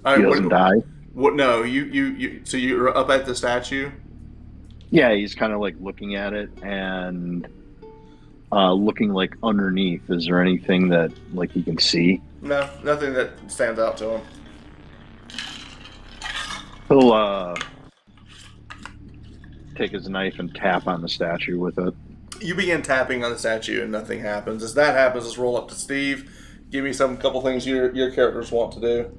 All He right, doesn't die. What? No, you. So you're up at the statue. Yeah, he's kind of like looking at it and looking like underneath. Is there anything that like he can see? No, nothing that stands out to him. He'll take his knife and tap on the statue with it. You begin tapping on the statue and nothing happens. As that happens, let's roll up to Steve. Give me couple things your characters want to do.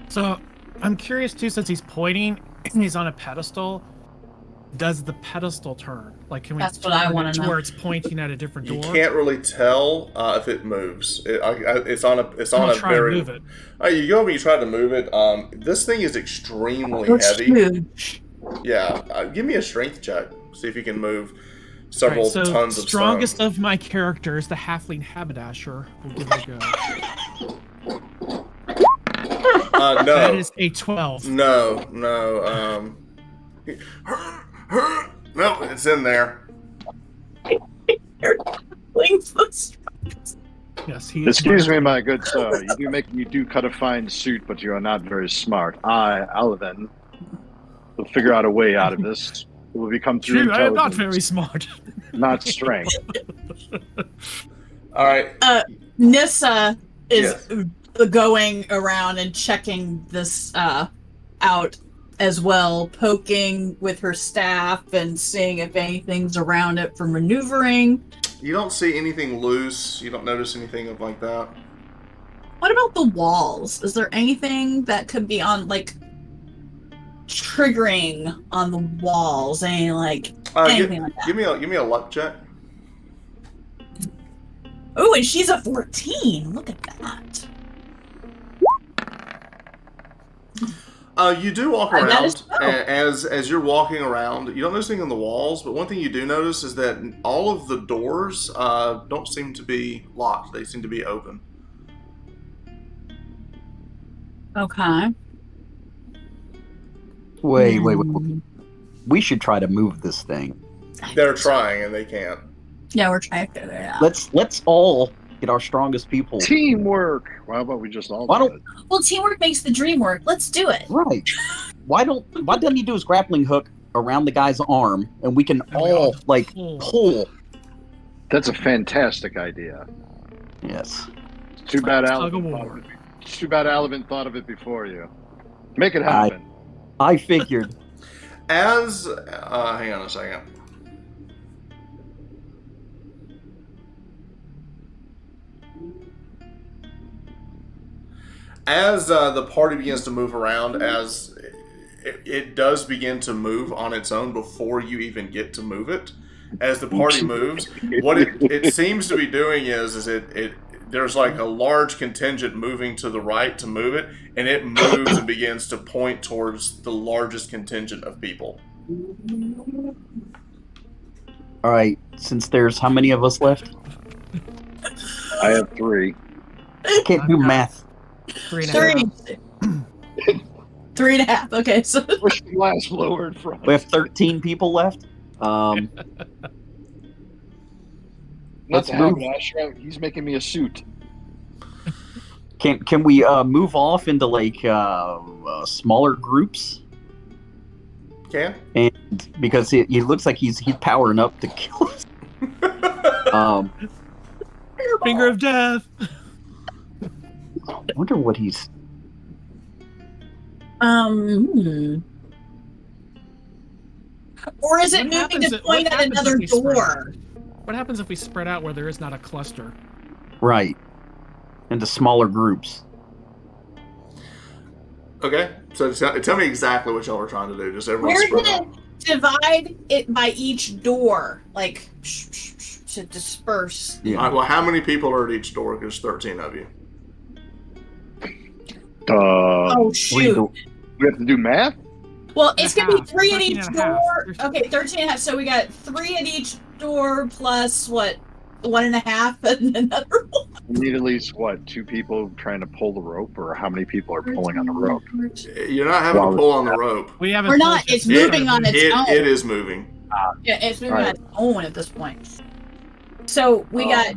So I'm curious too, since he's pointing and he's on a pedestal, does the pedestal turn? Like, can we That's what I turn wanna it to know. where it's pointing at a different You door? can't really tell if it moves. It's on a I'm trying very. to move it. You go and you try to move it. This thing is extremely It's heavy. huge. Yeah, give me a strength check. See if you can move several Alright, so tons of strongest stone. of my characters, the halfling haberdasher, will give it a go. No, That is a 12. no. No, it's in there. Yes, he is. Excuse me, my good sir. You do cut a fine suit, but you are not very smart. I, Alvin, will figure out a way out of this. It will become through True, I am not intelligence, very smart. not strength. All right. Nissa is Yes. going around and checking this out as well, poking with her staff and seeing if anything's around it for maneuvering. You don't see anything loose. You don't notice anything like that. What about the walls? Is there anything that could be on, like, triggering on the walls? Any, like, anything like that? Give me a luck check. Oh, and she's a 14. Look at that. You do walk That around, is so. as you're walking around. You don't notice anything on the walls, but one thing you do notice is that all of the doors don't seem to be locked. They seem to be open. Okay. wait. We should try to move this thing. They're trying and they can't. Yeah, we're trying to figure it out. Let's all get our strongest people. Teamwork. Why about we just all Why do don't- it? Well, teamwork makes the dream work. Let's do it. Right. Why doesn't he do his grappling hook around the guy's arm and we can And we all all like pull. pull? That's a fantastic idea. Yes. Too bad Tug of Alvin war. thought of it before you. Make it happen. I figured. As hang on a second. As the party begins to move around, as it does begin to move on its own before you even get to move it. As the party moves, what it seems to be doing is it there's like a large contingent moving to the right to move it, and it moves and begins to point towards the largest contingent of people. All right. Since there's how many of us left? I have 3. Can't do math. 3.5. 3. 3.5. Okay, so Push the glass blower in front. We have 13 people left. Not let's to move. Asher. He's making me a suit. Can we move off into like smaller groups? Can? And because he looks like he's powering up to kill us. Finger of death. I wonder what he's. Or is it What moving happens to if- point what at happens if another we spread door? What happens if we spread out where there is not a cluster? Right. Into smaller groups. Okay, so tell me exactly what y'all are trying to do. Just everyone We're spread gonna out. divide it by each door, like to disperse. Yeah. All right, well, how many people are at each door? Because 13 of you. Oh Read shoot! the- We have to do math? Well, it's And a gonna be half. 3 at 13 each and a half. door. There's- Okay, 13 and a half. So we got 3 at each door plus what? 1.5 and another one. We need at least, what, 2 people trying to pull the rope, or how many people are pulling on the rope? You're not having to pull on the rope. We haven't. We're not. pulled yet. It's We moving started on its It, own. it is moving. Yeah, it's moving Alright. on its own at this point. So we got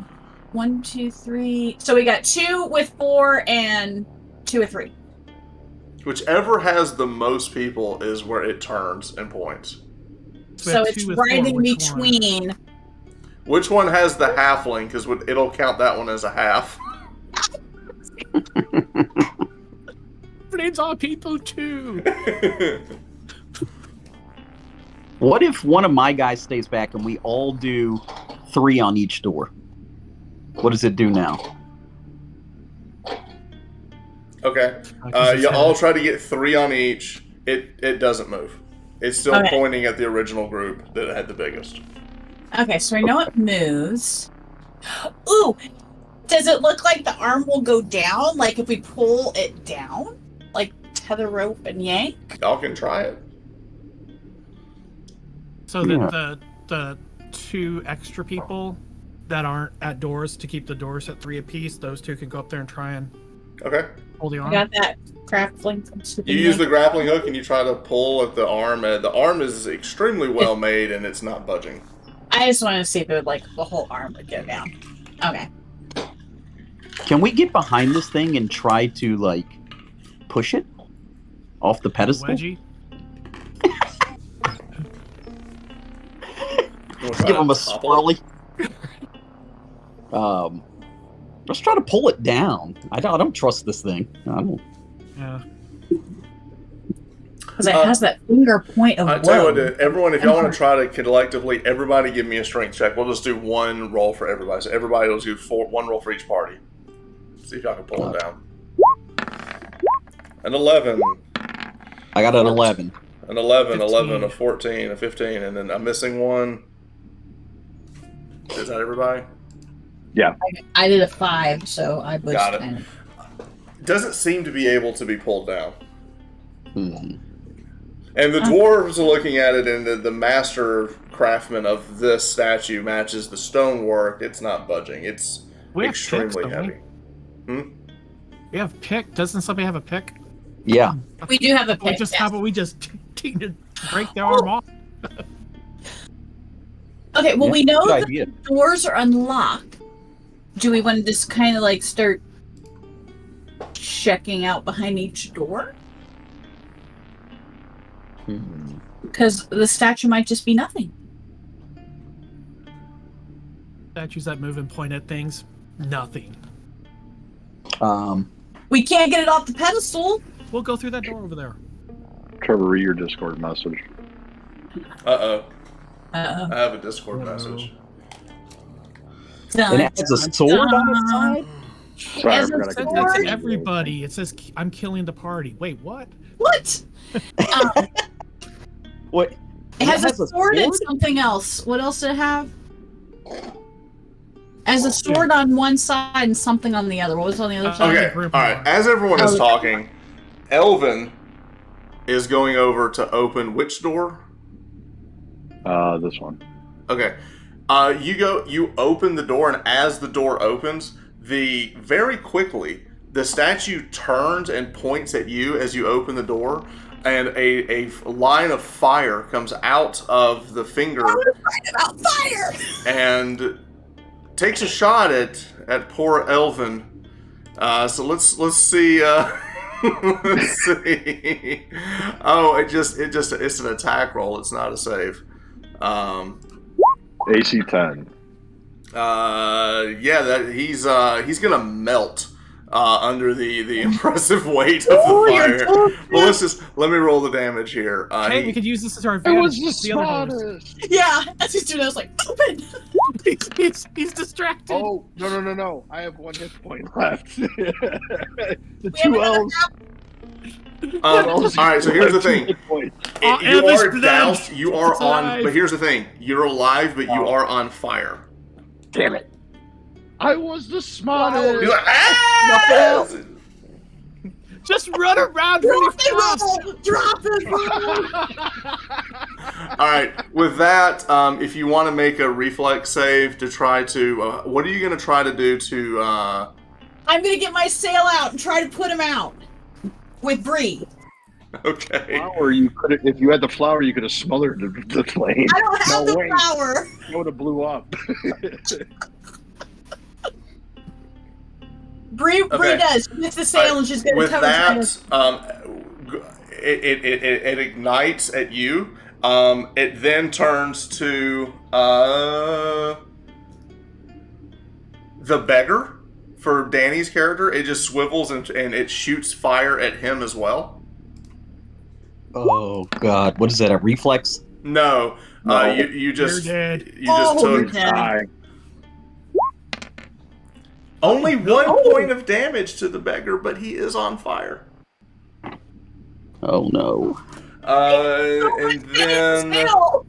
1, 2, 3. So we got 2 with 4 and 2 with 3. Whichever has the most people is where it turns and points. we So have it's 2 with right 4, in which one? between. Which one has the halfling? Because it'll count that one as a half. It's all people too. What if one of my guys stays back and we all do 3 on each door? What does it do now? Okay. Because You all try to get 3 on each. It doesn't move. It's still Okay. pointing at the original group that had the biggest. Okay, so we know it moves. Ooh, does it look like the arm will go down? Like if we pull it down? Like tether rope and yank? Y'all can try it. So Yeah. that the 2 extra people that aren't at doors to keep the doors at 3 apiece, those 2 can go up there and try and Okay. pull the I arm. got that grappling. You use the grappling hook and you try to pull at the arm. And the arm is extremely well made and it's not budging. I just wanted to see if it would, like, the whole arm would go down. Okay. Can we get behind this thing and try to, like, push it off the pedestal? Wedgie. We'll Let's try give to him a topple it. swirly. Let's try to pull it down. I don't trust this thing. I don't. Yeah. Because it has that finger point of I tell you woe. what, everyone, if y'all want to try to collectively, everybody give me a strength check. We'll just do 1 roll for everybody. So everybody will do 1 roll for each party. See if y'all can pull it down. An 11, I got an 11. an 11, 11, 15. a 14, a 15, and then I'm missing 1. Is that everybody? I did a 5, so I was Got it. kind of... Doesn't seem to be able to be pulled down. Hmm. And the dwarves are looking at it, and the master craftsman of this statue matches the stonework. It's not budging. It's We have picks, extremely don't heavy. we have pick. Doesn't somebody have a pick? Yeah. We do have a We pick. just yes. how about we just need to break the arm off? Okay, well, Yeah, we know good the idea. doors are unlocked. Do we want to just kind of, like, start checking out behind each door? Hmm. Because the statue might just be nothing. Statues that move and point at things. Nothing. We can't get it off the pedestal. We'll go through that door over there. Trevor, read your Discord message. Uh-oh. Uh-oh. I have a Discord message. And it has a sword on its side. Sorry, I As a forgot I It could says sword? that's everybody. It says I'm killing the party. Wait, what? What? What? It has a a sword and something else. What else did it have? As a sword on one side and something on the other. What was on the other side? Okay, group all right. one. As everyone is Oh. talking, Elvin is going over to open which door? This one. Okay. You open the door, and as the door opens, very quickly the statue turns and points at you as you open the door, and a line of fire comes out of the finger About fire! and takes a shot at poor Elvin. So let's see. Let's see. Oh, it's an attack roll. It's not a save. AC 10. Yeah, that he's gonna melt. under the impressive weight of Oh, the you're fire. too- Well, let me roll the damage here. Hey, He- we could use this as our It advantage. was the The other doors. smartest. Yeah, as he's doing that, I was like, open! He's distracted. Oh, no. I have 1 hit point left. The We have two another elves. all right, so here's the thing. Hit points. You Elvis are Blood. doused. You are It's on. alive. But here's the thing. You're alive, but you Oh. are on fire. Damn it. I was the smartest. You're like, ah! Just run around really Drop it, fast. Rebel! Drop it, Rebel! All right. With that, if you want to make a reflex save to try to, what are you going to try to do to? I'm gonna get my sail out and try to put him out with Bree. Okay. Flower, you could have, if you had the flower, you could have smothered the flame. I don't have No the way. flower. It would have blew up. Bree Okay. does. She gets the sail and she's gonna With cover that, it ignites at you. It then turns to the beggar for Danny's character. It just swivels and it shoots fire at him as well. Oh God, what is that? A reflex? No, No. you just You're dead. you just Oh, you're took dead. Die. only 1 No. point of damage to the beggar, but he is on fire. Oh no. And then Sail!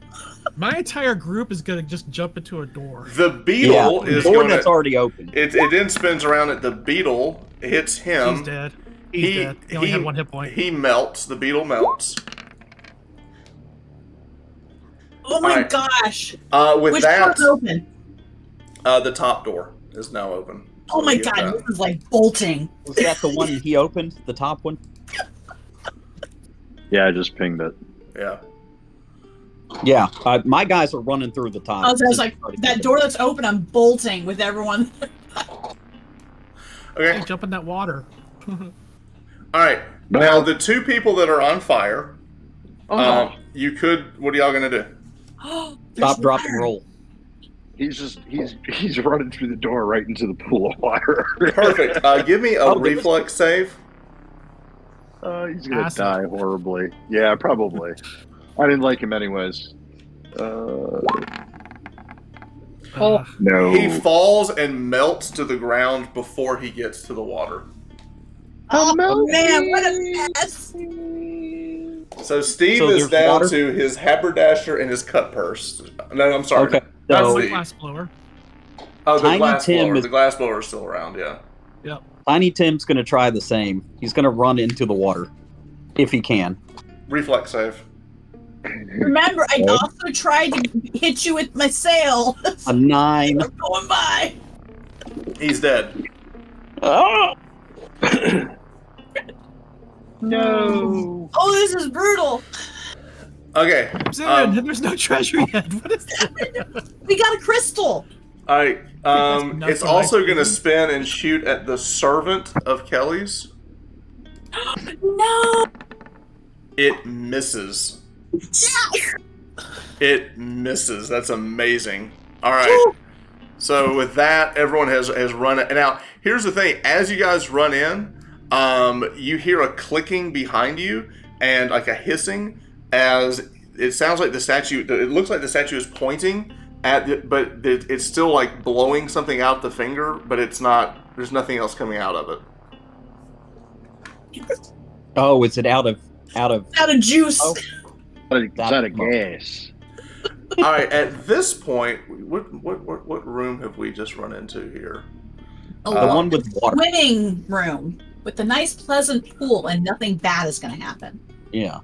My entire group is gonna just jump into a door. the beetle the is door going that's to. already open. It then spins around at the beetle, hits him. He's dead. He's dead. He only had 1 hit point. He melts. The beetle melts. Oh my Alright. gosh! With Which that, door's open? the top door is now open. Oh So my you get god, that. this is like bolting. Was that the one he opened? The top one? Yeah, I just pinged it. Yeah. Yeah. My guys are running through the top. I was like, that door that's open, I'm bolting with everyone. Okay. Hey, jump in that water. All right. Now the 2 people that are on fire. Oh, You could. What are y'all gonna do? Stop, drop, and roll. he's running through the door right into the pool of water. Perfect. Give me a Oh, there was- reflex save. He's gonna Acid. die horribly. Yeah, probably. I didn't like him anyways. Uh, No. He falls and melts to the ground before he gets to the water. Oh man, what a mess! So Steve So is there's down water? to his haberdasher and his cut purse. No, I'm sorry. Okay. That's So my the- glass blower. Oh, the Tiny glass Tim blower. is- The glass blower is still around. Yeah. Tiny Tim's going to try the same. He's going to run into the water if he can. Reflex save. Remember, I also tried to hit you with my sail. A 9. Going by. He's dead. Oh! No. Oh, this is brutal. Okay. Zan, there's no treasure yet. What is that? We got a crystal. All right. that's nuts It's on also ice going to cream. spin and shoot at the servant of Kelly's. No. It misses. Yes. It misses. That's amazing. All right. So with that, everyone has run it. Now, here's the thing. As you guys run in, you hear a clicking behind you and like a hissing as it sounds like the statue, it looks like the statue is pointing at it, but it's still like blowing something out the finger, but it's not, there's nothing else coming out of it. Oh, is it out of Out of juice. Oh. It's out of gas. All right, at this point, what room have we just run into here? A the one with water? swimming room with a nice, pleasant pool, and nothing bad is going to happen. Yeah.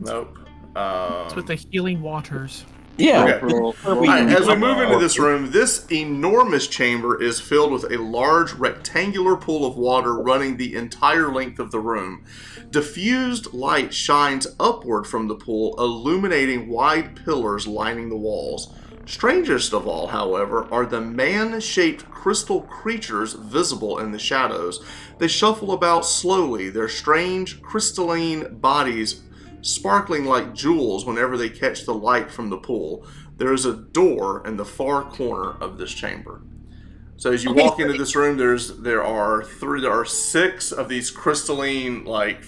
Nope. It's with the healing waters. Yeah. Okay. Roll- All All right, as we Oh. move into this room, this enormous chamber is filled with a large rectangular pool of water running the entire length of the room. Diffused light shines upward from the pool, illuminating wide pillars lining the walls. Strangest of all, however, are the man-shaped crystal creatures visible in the shadows. They shuffle about slowly, their strange crystalline bodies sparkling like jewels whenever they catch the light from the pool. There is a door in the far corner of this chamber. So as you Okay. walk into this room, there are 6 of these crystalline, like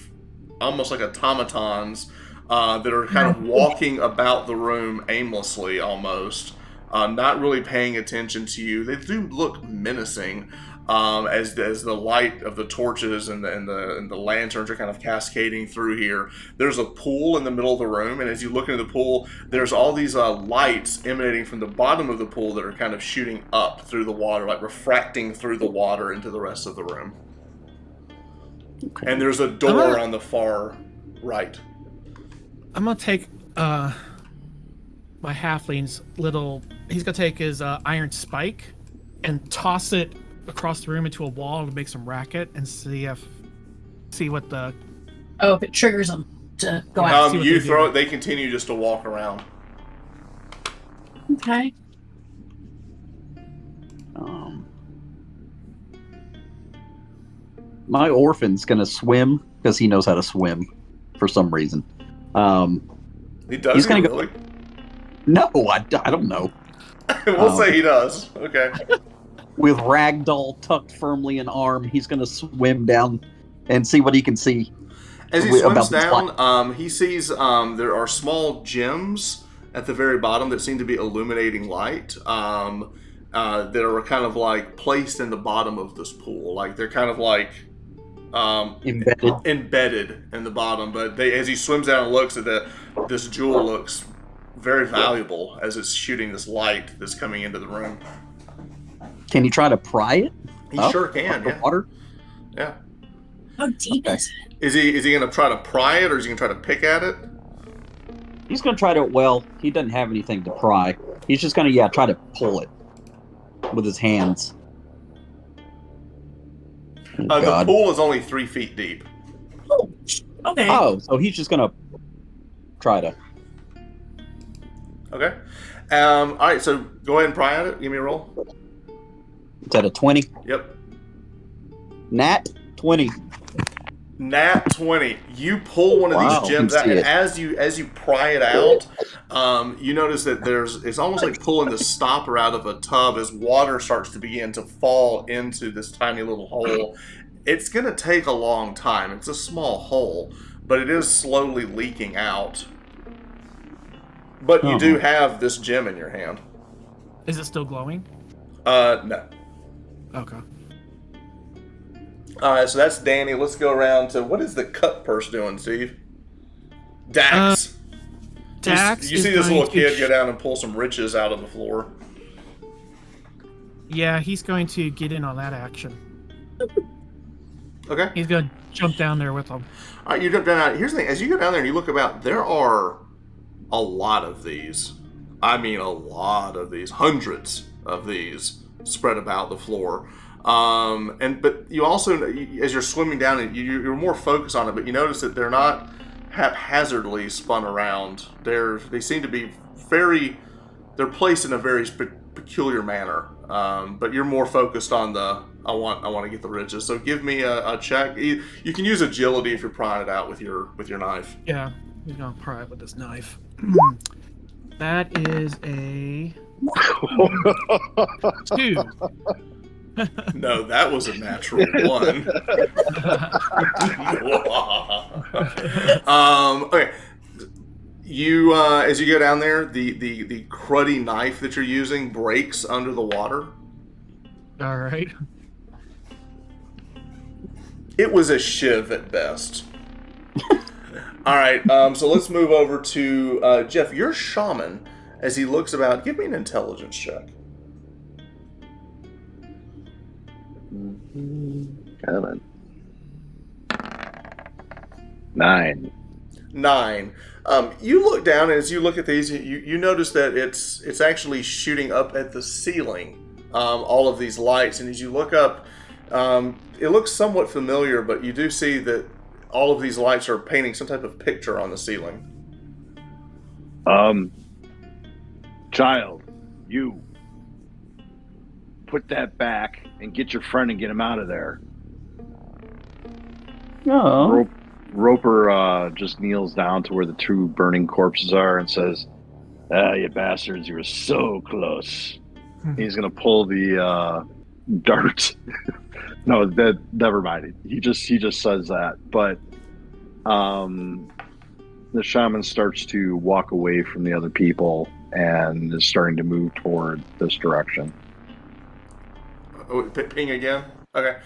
almost like automatons, that are kind of walking about the room aimlessly, almost, not really paying attention to you. They do look menacing, as the light of the torches and the lanterns are kind of cascading through here. There's a pool in the middle of the room, and as you look into the pool, there's all these lights emanating from the bottom of the pool that are kind of shooting up through the water, like refracting through the water into the rest of the room. Okay. And there's a door on the far right. I'm gonna take my halfling's little. He's gonna take his iron spike and toss it across the room into a wall to make some racket and see what the. Oh, if it triggers them to go out. see what You they throw do. it, they continue just to walk around. Okay. My orphan's gonna swim because he knows how to swim for some reason. He does. He's gonna go- really? No, I don't know. We'll say he does. Okay. With Ragdoll tucked firmly in arm, he's gonna swim down and see what he can see. As he About swims this down, he sees there are small gems at the very bottom that seem to be illuminating light. That are kind of like placed in the bottom of this pool, like they're kind of like embedded in the bottom. But as he swims down and looks at this jewel looks very valuable as it's shooting this light that's coming into the room. Can he try to pry it? He up sure can. out the Yeah. water? Yeah. How deep Okay. is it? Is he going to try to pry it, or is he going to try to pick at it? He's gonna try to. Well, he doesn't have anything to pry. He's just gonna try to pull it with his hands. Oh, The God. pool is only 3 feet deep. Oh, okay. Oh, so he's just gonna try to. Okay. All right. So go ahead and pry at it. Give me a roll. Is that a 20? Yep. Nat 20. Nat 20. You pull one of Wow, these gems you out, see and it. as you pry it out, you notice that it's almost like pulling the stopper out of a tub as water starts to begin to fall into this tiny little hole. It's going to take a long time. It's a small hole, but it is slowly leaking out. But you do have this gem in your hand. Is it still glowing? No. Okay. All right, so that's Danny. Let's go around to what is the cut purse doing, Steve? Dax. Dax You is see this going little to kid go down and pull some riches out of the floor. Yeah, he's going to get in on that action. Okay. He's going to jump down there with him. All right, you jump down. Here's the thing: as you go down there and you look about, there are a lot of these. I mean, a lot of these, hundreds of these spread about the floor. But you also, as you're swimming down, and you're more focused on it, but you notice that they're not haphazardly spun around. They seem to be they're placed in a very peculiar manner. But you're more focused on I want to get the riches. So give me a check. You can use agility if you're prying it out with your knife. Yeah, he's going to pry it with his knife. That is a 2. No, that was a natural 1. Okay. You as you go down there, the cruddy knife that you're using breaks under the water. All right. It was a shiv at best. All right, so let's move over to Jeff. Your shaman, as he looks about, give me an intelligence check. Coming. 9. 9. You look down, and as you look at these, you notice that it's actually shooting up at the ceiling. All of these lights, and as you look up, it looks somewhat familiar, but you do see that all of these lights are painting some type of picture on the ceiling. Child, you put that back and get your friend and get him out of there. Oh. Roper just kneels down to where the 2 burning corpses are and says, "Ah, you bastards, you were so close." He's gonna pull the dart. No, that never mind. He just says that, but the shaman starts to walk away from the other people and is starting to move toward this direction. Oh, ping again. Okay.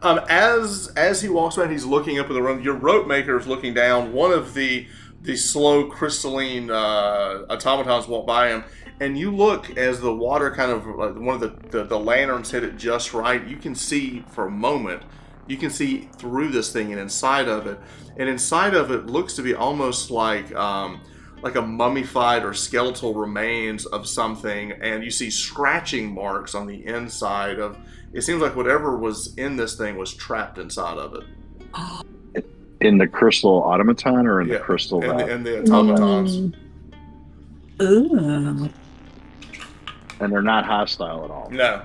As he walks around, he's looking up in the room. Your rope maker is looking down. One of the slow crystalline automatons walk by him, and you look as the water kind of one of the lanterns hit it just right. You can see for a moment. You can see through this thing and inside of it, and inside of it looks to be almost like a mummified or skeletal remains of something, and you see scratching marks on the inside of. It seems like whatever was in this thing was trapped inside of it. In the crystal automaton or in the crystal in the automatons. Ooh. And they're not hostile at all. No.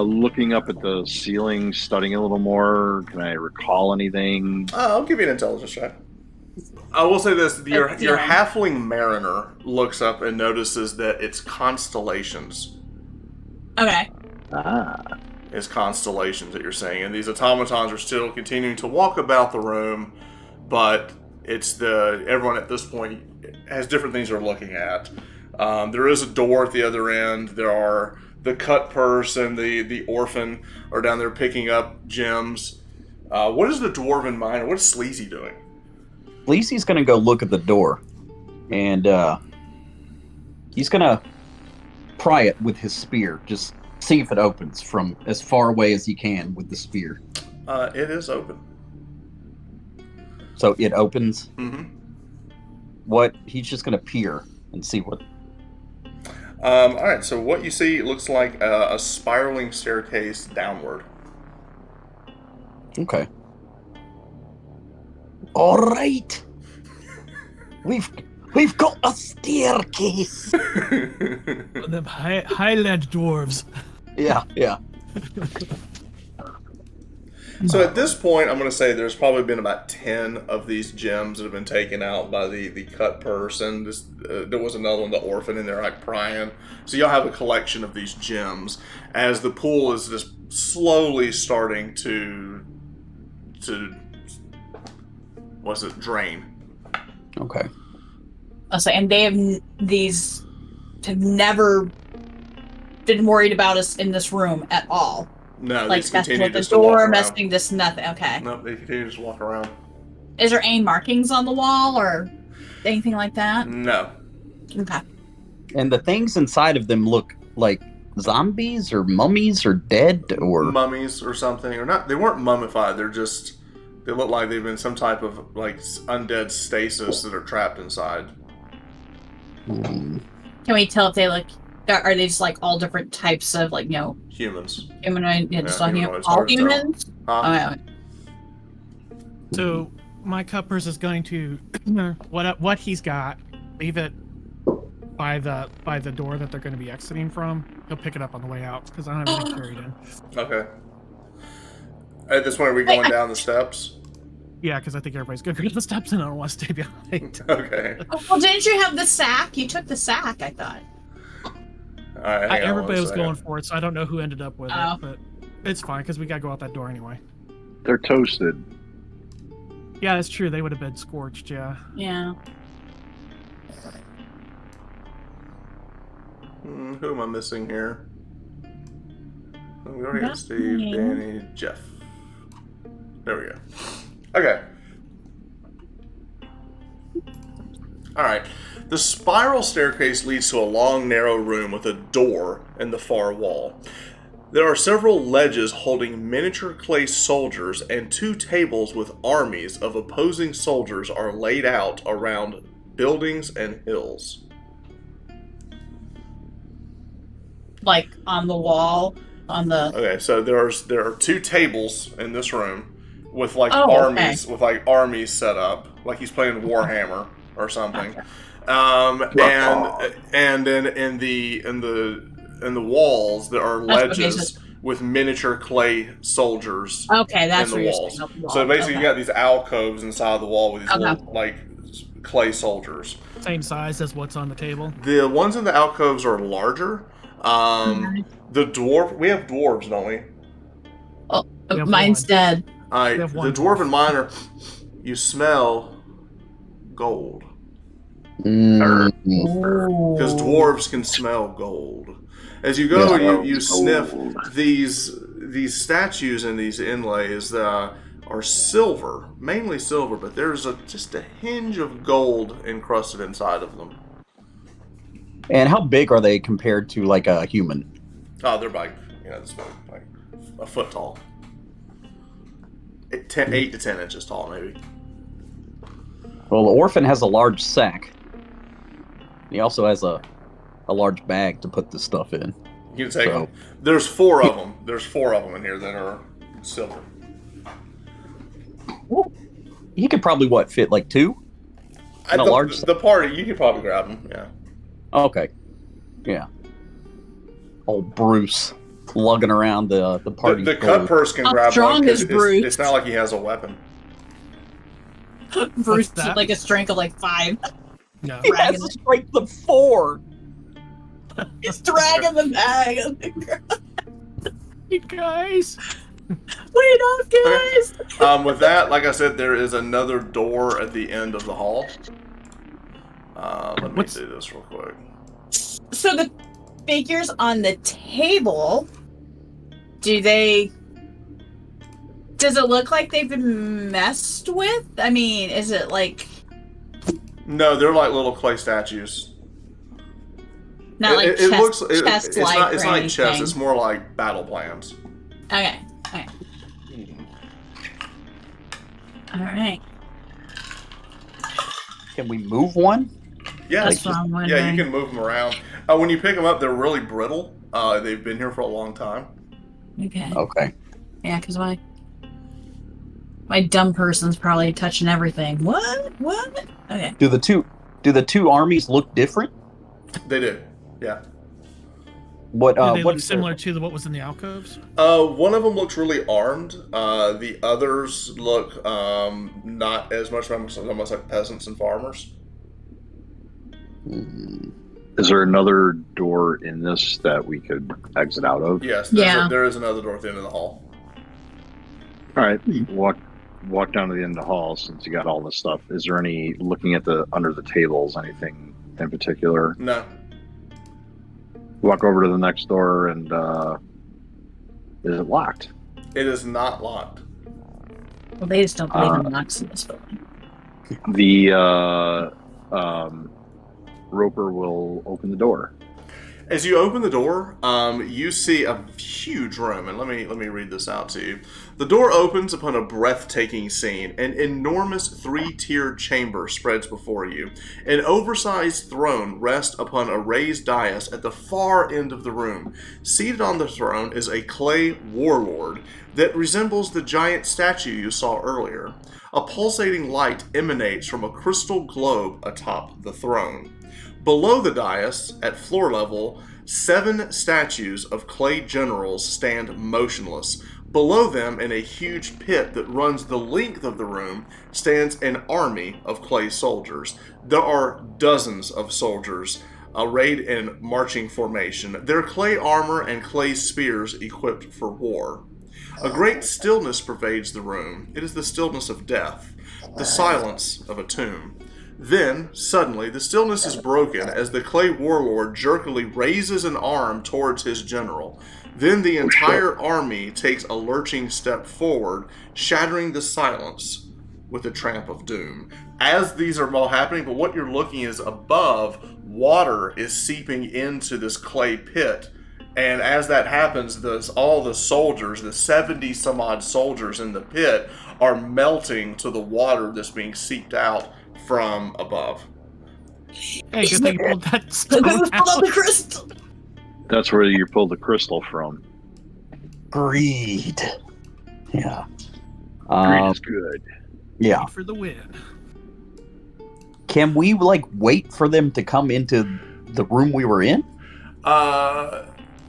Looking up at the ceiling, studying a little more, can I recall anything? I'll give you an intelligence check. I will say this: your halfling mariner looks up and notices that it's constellations. Okay. It's constellations that you're seeing, and these automatons are still continuing to walk about the room, but it's everyone at this point has different things they're looking at. There is a door at the other end. There are the cut purse and the orphan are down there picking up gems. What is the dwarven miner? What is Sleazy doing? Sleazy's gonna go look at the door, and he's gonna pry it with his spear. Just see if it opens from as far away as he can with the spear. It is open. So it opens. Mm-hmm. What? He's just gonna peer and see what. All right. So what you see looks like a spiraling staircase downward. Okay. All right. We've got a staircase. The Highland dwarves. Yeah. So at this point, I'm going to say there's probably been about 10 of these gems that have been taken out by the cut purse, and there was another one, the orphan, in there like prying. So y'all have a collection of these gems as the pool is just slowly starting to drain. Okay. I'll say, and they have never been worried about us in this room at all. No, Like they messing continue with the just to walk door, around. messing this, nothing. Okay. No, they continue to just walk around. Is there any markings on the wall or anything like that? No. Okay. And the things inside of them look like zombies or mummies or dead or Mummies or something, or not. They weren't mummified. They look like they've been some type of like undead stasis that are trapped inside. Hmm. Can we tell if they look? Are they just like all different types of like Humans. humanoid? Yeah, just Yeah, like humanoids, all hard to tell. humans. Huh? Oh, So my cuppers is going to what he's got, leave it by the door that they're going to be exiting from. He'll pick it up on the way out because I don't have anything carried in. Okay. At this point, are we going down the steps? Yeah, because I think everybody's going to go to the steps and I don't want to stay behind. Okay. well, didn't you have the sack? You took the sack, I thought. All right. hang on Everybody one was second. going for it, so I don't know who ended up with Oh. it, but it's fine because we got to go out that door anyway. They're toasted. Yeah, it's true. They would have been scorched, yeah. Yeah. Who am I missing here? We already got Not Steve, me. Danny, Jeff. There we go. Okay. All right. The spiral staircase leads to a long, narrow room with a door in the far wall. There are several ledges holding miniature clay soldiers, and 2 tables with armies of opposing soldiers are laid out around buildings and hills. Like on the wall, on the. Okay, so there are 2 tables in this room with like Oh, armies set up, like he's playing Warhammer or something. And then in the walls there are That's okay, ledges with miniature clay soldiers Okay, that's in what the you're walls. saying. Up the wall. So basically, Okay. you got these alcoves inside the wall with these Okay. little like clay soldiers. Same size as what's on the table. The ones in the alcoves are larger. The dwarf. We have dwarves, don't we? Oh, We have mine's one. dead. All right. We have The one dwarf dwarf. and miner. You smell gold Mm, because dwarves can smell gold. As you go, you sniff these statues and these inlays are silver, mainly silver, but there's just a hinge of gold encrusted inside of them. and how big are they compared to like a human? Oh, they're like this big, like a foot tall, 8 to 10 inches tall, maybe. Well, the orphan has a large sack. He also has a large bag to put the stuff in. You can take So- them. There's 4 of them. There's 4 of them in here that are silver. He could probably fit like 2? In a large the party, you could probably grab them. Yeah. Okay. Yeah. Old Bruce lugging around the party. The cut purse can How grab strong one 'cause is Bruce? it's not like he has a weapon. Bruce that? like a strength of like 5. No. He has a strength of 4. He's dragging the bag. You guys. Wait off, guys. With that, like I said, there is another door at the end of the hall. Let me What's- do this real quick. So the figures on the table, does it look like they've been messed with? I mean, is it like No, they're like little clay statues. not like it looks. chest It's not. It's or not like chess. anything? It's more like battle plans. Okay. All right. Can we move one? Yeah, That's what I'm yeah, wondering. you can move them around. When you pick them up, they're really brittle. They've been here for a long time. Okay. Okay. Yeah, because my dumb person's probably touching everything. What? Okay. Do the two armies look different? They do. Yeah. What Do they look what's similar to what was in the alcoves? One of them looks really armed. The others look not as much. Almost like peasants and farmers. Is there another door in this that we could exit out of? Yes. Yeah. There is another door at the end of the hall. All right, walk down to the end of the hall since you got all this stuff. Is there any looking at the under the tables? Anything in particular? No. Walk over to the next door and is it locked? It is not locked. Well, they just don't believe in locks in this building. The Roper will open the door. As you open the door, you see a huge room, and let me read this out to you. The door opens upon a breathtaking scene. An enormous 3-tiered chamber spreads before you. An oversized throne rests upon a raised dais at the far end of the room. Seated on the throne is a clay warlord that resembles the giant statue you saw earlier. A pulsating light emanates from a crystal globe atop the throne. Below the dais, at floor level, 7 statues of clay generals stand motionless. Below them, in a huge pit that runs the length of the room, stands an army of clay soldiers. There are dozens of soldiers arrayed in marching formation, their clay armor and clay spears equipped for war. A great stillness pervades the room. It is the stillness of death, the silence of a tomb. Then, suddenly, the stillness is broken as the clay warlord jerkily raises an arm towards his general. Then the entire army takes a lurching step forward, shattering the silence with a tramp of doom. As these are all happening, but what you're looking is above, water is seeping into this clay pit. And as that happens, all the soldiers, the 70 some odd soldiers in the pit, are melting to the water that's being seeped out from above. Hey, good thing you pulled that Look stone who's pulled out out. the crystal. That's where you pulled the crystal from. Greed. Yeah. Greed is good. Yeah. For the win. Can we wait for them to come into the room we were in?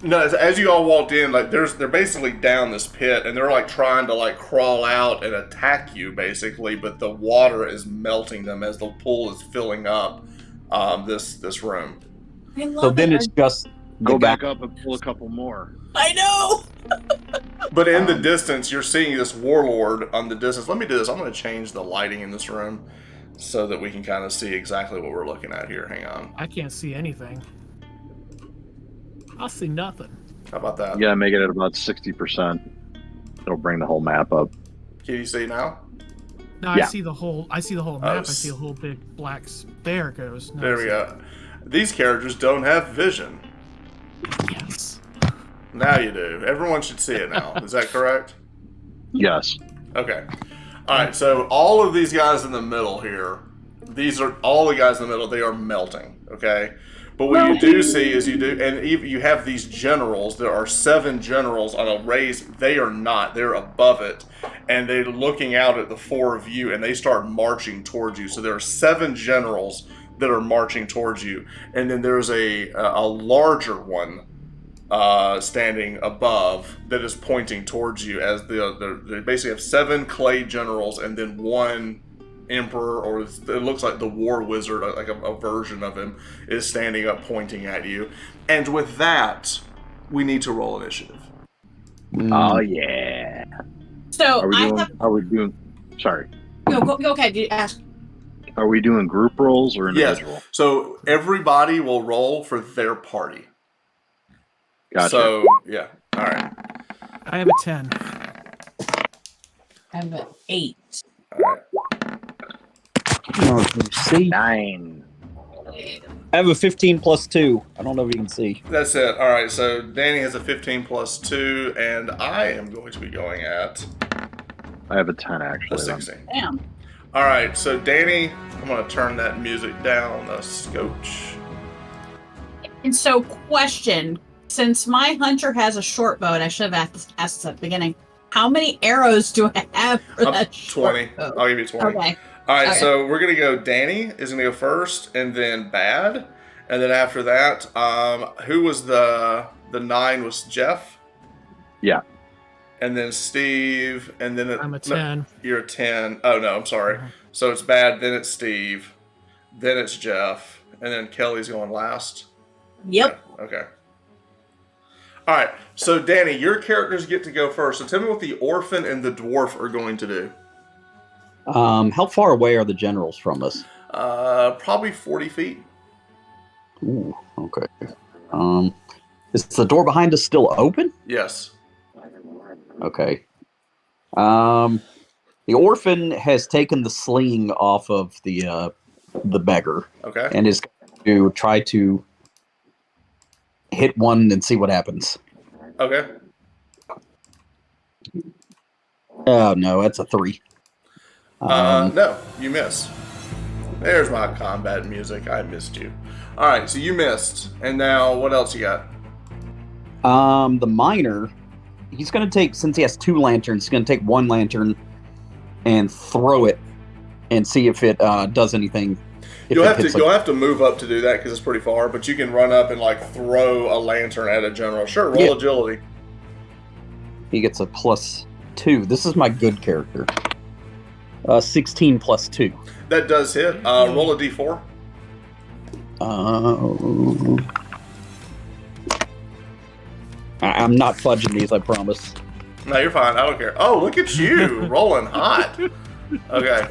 No, as you all walked in, they're basically down this pit, and they're trying to crawl out and attack you, basically. But the water is melting them as the pool is filling up this room. I love So then it. it's just Go guy- back up and pull a couple more. I know. But in the distance, you're seeing this warlord on the distance. Let me do this. I'm going to change the lighting in this room so that we can kind of see exactly what we're looking at here. Hang on. I can't see anything. I'll see nothing. How about that? Yeah, make it at about 60%. It'll bring the whole map up. Can you see now? No, Yeah. I see the whole map. I see a whole big black. There it goes. Now There I we see go. These characters don't have vision. it. Yes. Now you do. Everyone should see it now. Is that correct? Yes. Okay. All right. So all of these guys in the middle here, these are all the guys in the middle. They are melting. Okay. But what you do see is and you have these generals. There are 7 generals on a raise. They are not. They're above it, and they're looking out at the 4 of you, and they start marching towards you. So there are 7 generals that are marching towards you, and then there's a larger one standing above that is pointing towards you. As they basically have 7 clay generals, and then 1 emperor, or it looks like the war wizard, like a version of him, is standing up pointing at you. And with that, we need to roll initiative. Oh yeah. So Are we I doing? have. Are we doing? Sorry. Go, okay, you ask. Are we doing group rolls or Yes. individual? So everybody will roll for their party. Gotcha. So yeah. All right. I have a 10. I have an 8. All right. Oh, can you see? 9. I have a 15 plus 2. I don't know if you can see. That's it. All right. So Danny has a 15 plus 2, and I am going to be going at I have a 10 a actually. then. 16. Damn. All right. So Danny, I'm going to turn that music down a scotch. And so, question: since my hunter has a short bow, and I should have asked this at the beginning, how many arrows do I have for Up that short 20. bow? I'll give you 20. Okay. All right, Okay. so we're gonna go. Danny is gonna go first, and then Bad, and then after that, who was the 9 was Jeff? Yeah. And then Steve, and then I'm a no, 10. you're a 10. Oh no, I'm sorry. Uh-huh. So it's Bad, then it's Steve, then it's Jeff, and then Kelly's going last. Yep. Yeah, okay. All right, so Danny, your characters get to go first. So tell me what the orphan and the dwarf are going to do. How far away are the generals from us? Probably 40 feet. Ooh, okay. Is the door behind us still open? Yes. Okay. The orphan has taken the sling off of the beggar Okay. and is going to try to hit one and see what happens. Okay. Oh no, that's a 3. No, you missed. There's my combat music. I missed you. All right, so you missed, and now what else you got? The miner, he's going to take, since he has 2 lanterns, he's going to take 1 lantern and throw it and see if it does anything. If You'll it have to hits you'll have to move up to do that because it's pretty far. But you can run up and like throw a lantern at a general. Sure, roll Yeah. agility. He gets a +2. This is my good character. 16 plus 2. That does hit. Roll a d4. I'm not fudging these, I promise. No, you're fine. I don't care. Oh, look at you rolling hot. Okay.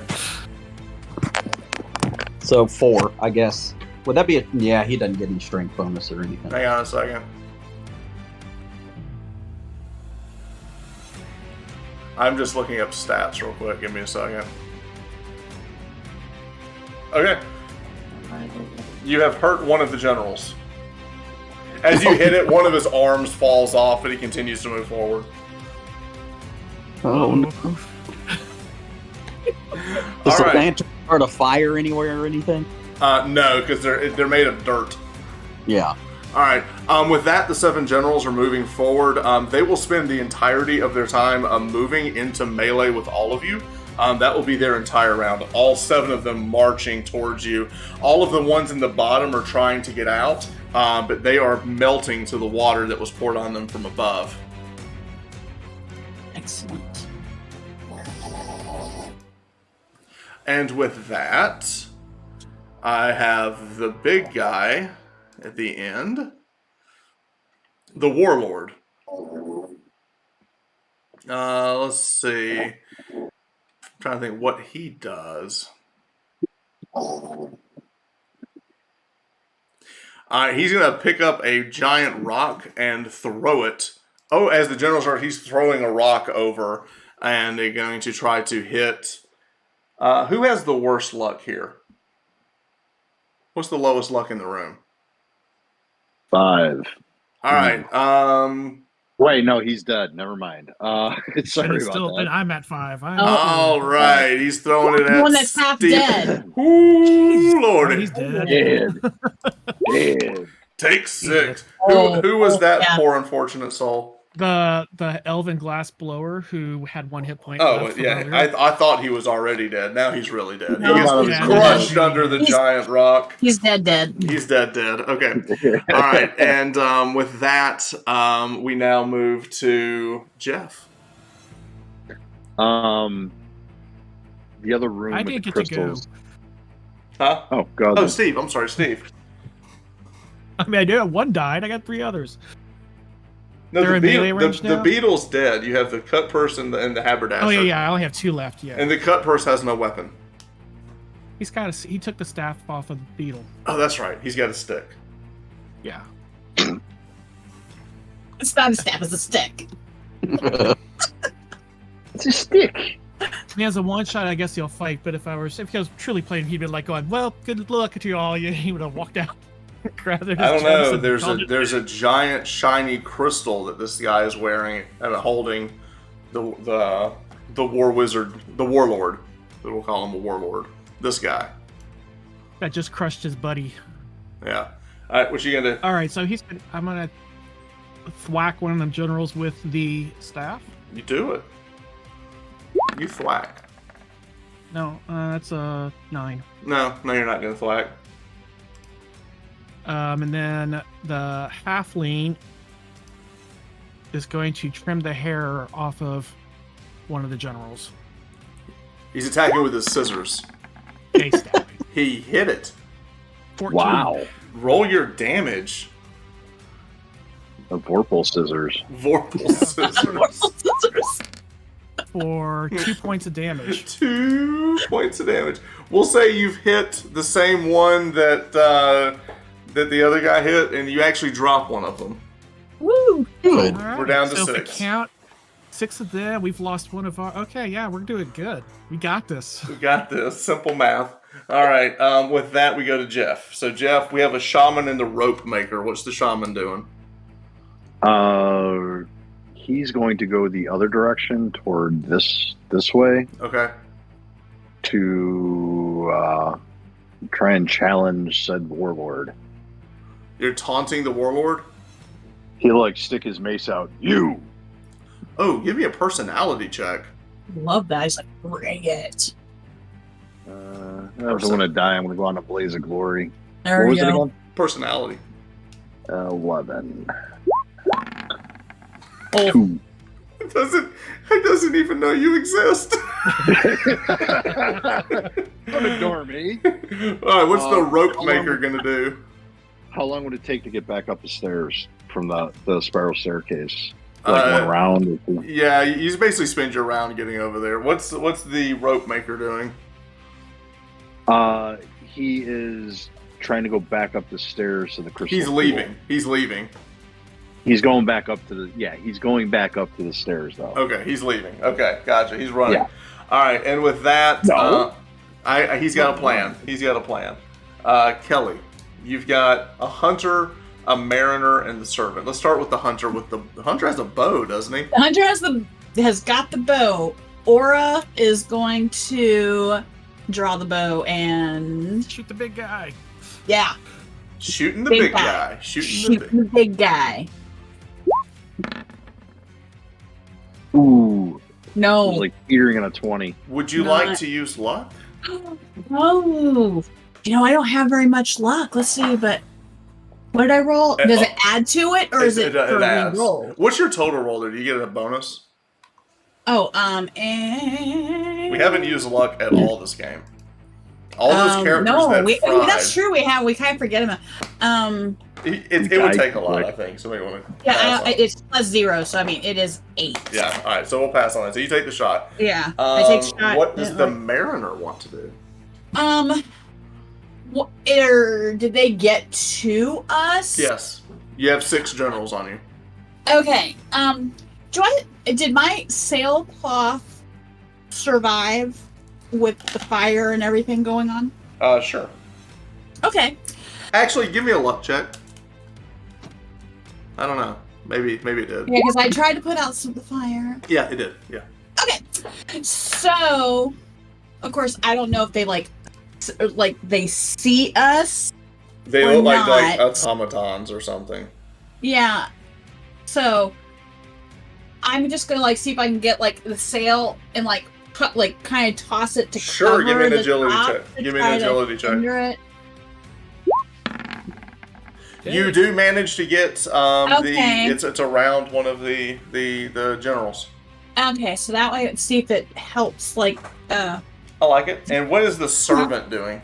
So 4, I guess. Would that be a... Yeah, he doesn't get any strength bonus or anything. Hang on a second. I'm just looking up stats real quick. Give me a second. Okay. You have hurt one of the generals. As you hit it, one of his arms falls off, but he continues to move forward. Oh, no. All Does the right. lantern start a fire anywhere or anything? No, because they're made of dirt. Yeah. All right. With that, the 7 generals are moving forward. They will spend the entirety of their time moving into melee with all of you. That will be their entire round. All 7 of them marching towards you. All of the ones in the bottom are trying to get out, but they are melting to the water that was poured on them from above. Excellent. And with that, I have the big guy at the end. the Warlord. Let's see. I'm trying to think what he does. He's going to pick up a giant rock and throw it. Oh, as the general starts, he's throwing a rock over, and they're going to try to hit. Who has the worst luck here? What's the lowest luck in the room? 5. All right. Wait, no, he's dead. Never mind. And Sorry it's about still, that. and I'm at 5. All right. He's throwing it at The one that's half Steve. dead. Ooh, Lordy. He's dead. Dead. Dead. Take 6. Oh, who was that yeah. poor unfortunate soul? The elven glass blower who had 1 hit point. Oh, left from yeah. earlier. I thought he was already dead. Now he's really dead. No. He gets Yeah. crushed under the He's- giant rock. He's dead. He's dead. Okay. All right. And with that, we now move to Jeff. The other room I with didn't the get to go. crystals. Huh? Oh, God. Oh, Steve. I'm sorry, Steve. I mean, I do have 1 died. I got 3 others. No, They're the, in melee range the now? Beetle's dead. You have the cut person and the haberdasher. Oh yeah. I only have 2 left. Yeah. And the cut person has no weapon. He took the staff off of the beetle. Oh, that's right. He's got a stick. Yeah. It's not a staff, it's a stick. It's a stick. He has a 1-shot. I guess he'll fight. But if he was truly playing, he'd be like going, "Well, good luck to you all." He would have walked out. Grabbed his I don't gems know. and called it. There's a giant shiny crystal that this guy is wearing and holding the war wizard, the warlord. We'll call him a warlord. This guy. That just crushed his buddy. Yeah. All right. What you gonna do? All right, so I'm gonna thwack one of them generals with the staff. You do it. You thwack. No, that's a 9. No, you're not gonna thwack. And then the halfling is going to trim the hair off of one of the generals. He's attacking with his scissors. Okay, stabbing. He hit it. 14. Wow. Roll your damage. The Vorpal scissors. Vorpal scissors. For 2 points of damage. 2 points of damage. We'll say you've hit the same one that the other guy hit, and you actually drop one of them. Woo! Good. All right, We're down to so if 6. we count 6 of them, we've lost one of our. Okay, yeah, we're doing good. We got this. We got this. Simple math. All right. With that, we go to Jeff. So, Jeff, we have a shaman and the rope maker. What's the shaman doing? He's going to go the other direction toward this way Okay. to try and challenge said warlord. You're taunting the warlord? He'll like stick his mace out. You. Oh, give me a personality check. Love that. He's like, bring it. I don't want to die. I'm going to go on a blaze of glory. There What we was it go. again? Personality. 11. Oh. 2. It doesn't even know you exist. Don't ignore me. All right, what's the rope how maker long- gonna do? How long would it take to get back up the stairs from the spiral staircase? Like one round? Or 2? Yeah, you basically spend your round getting over there. What's the rope maker doing? He is trying to go back up the stairs to the crystal. He's pool. leaving. He's leaving. He's going back up to the he's going back up to the stairs though. Okay, he's leaving. Okay, gotcha. He's running. Yeah. All right, and with that, No. he's got a plan. He's got a plan. Kelly, you've got a hunter, a mariner, and the servant. Let's start with the hunter. The hunter has a bow, doesn't he? The hunter has got the bow. Aura is going to draw the bow and Shoot the big guy. yeah, Shooting the Big big guy. guy. Shooting shoot the big guy. Ooh, it No. was like teetering on a 20. Would you Not- like to use luck? Oh, I don't have very much luck. Let's see, but what did I roll? Does it add to it, or is it for adds. re-roll? What's your total roll there? Do you get a bonus? Oh, and We haven't used luck at all this game. All those characters no, that fried. that's true. We kind of forget them. It would take a lot, I think. Somebody want to? Yeah, it's +0, so I mean it is 8. Yeah. All right. So we'll pass on that. So you take the shot. Yeah, I take the shot. What does the Mariner want to do? Did they get to us? Yes. You have 6 generals on you. Okay. Did my sailcloth survive with the fire and everything going on? Sure. Okay. Actually, give me a luck check. I don't know. Maybe it did. Yeah, because I tried to put out some of the fire. Yeah, it did. Yeah. Okay. So, of course, I don't know if they they see us. They Or look like not. automatons or something. Yeah. So, I'm just gonna see if I can get the sail and kind of toss it to Sure. cover Give me an the agility top check. to Give me try an to agility check. hinder it. You do manage to get Okay. it's around one of the generals. Okay, so that way, let's see if it helps. I like it. And what is the servant doing?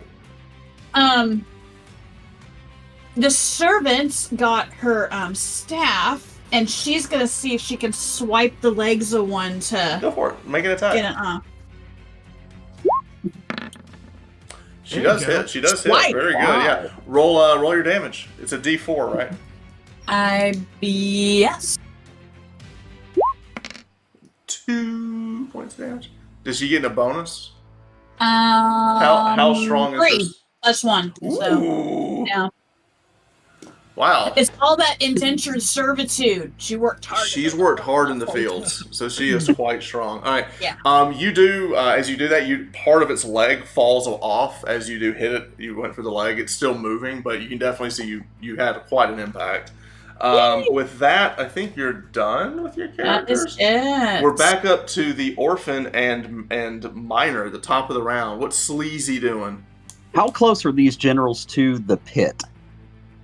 The servant's got her staff, and she's gonna see if she can swipe the legs of one to Go for it. Make an attack. get it. She There does you go. hit. She does hit. Swipe. Very good. Wow. Yeah. Roll your damage. It's a D4, right? Yes. 2 points of damage. Does she get a bonus? How strong is 3 this? +1. So Ooh. yeah, Wow. it's all that indentured servitude. She worked hard. She's worked hard in the fields, so she is quite strong. All right. Yeah. You do as you do that, part of its leg falls off as you do hit it. You went for the leg. It's still moving, but you can definitely see you had quite an impact. With that, I think you're done with your That is characters. it. We're back up to the orphan and miner at the top of the round. What's Sleazy doing? How close are these generals to the pit?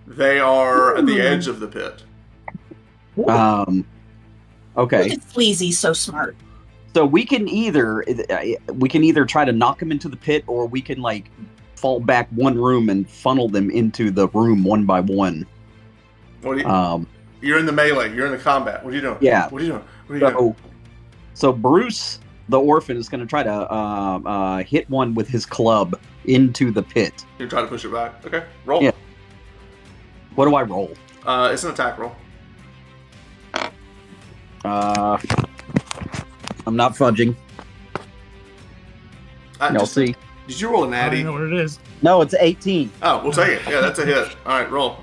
They are at the edge of the pit. Okay. Look at Sleazy, so smart. So we can either try to knock them into the pit, or we can fall back one room and funnel them into the room one by one. What are you? You're in the melee. You're in the combat. What are you doing? Yeah. What are you doing? What are you doing? So Bruce, the orphan, is going to try to hit one with his club into the pit. You're trying to push it back. Okay. Roll. Yeah. What do I roll? It's an attack roll. I'm not fudging. You'll see. Did you roll a I natty? don't know what it is. No, it's 18. Oh, we'll take it. Yeah, that's a hit. All right, roll.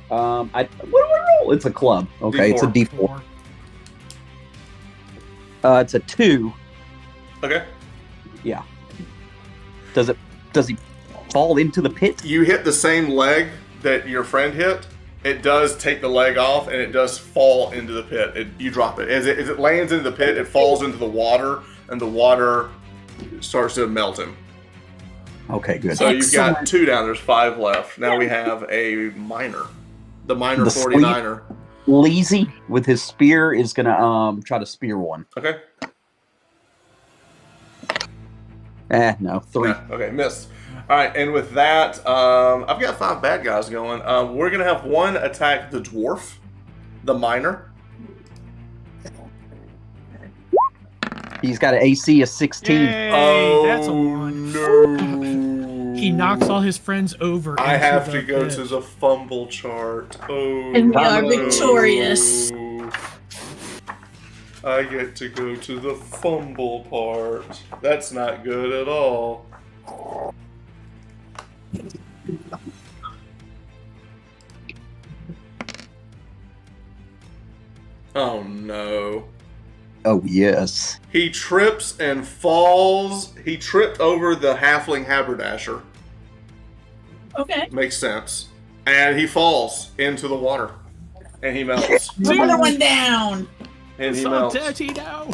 What do I roll? It's a club. Okay, it's a D4. D4. It's a 2. Okay. Does he fall into the pit? You hit the same leg that your friend hit. It does take the leg off, and it does fall into the pit. You drop it. As it lands into the pit, it falls into the water, and the water starts to melt him. Okay, good. So you've got Excellent. 2 down. There's 5 left. Now we have a miner. The miner The 49er. Leezy with his spear is gonna try to spear one. Okay. No, 3. Yeah, okay, missed. All right, and with that, I've got 5 bad guys going. We're gonna have one attack the dwarf, the miner. He's got an AC of 16. Yay, that's a 1. No! He knocks all his friends over. I into have the to go pit. to the fumble chart. Oh, And we are no. victorious. I get to go to the fumble part. That's not good at all. Oh no. Oh, yes. He trips and falls. He tripped over the halfling haberdasher. Okay. Makes sense. And he falls into the water. And he melts. Another one down. And he So melts. dirty now.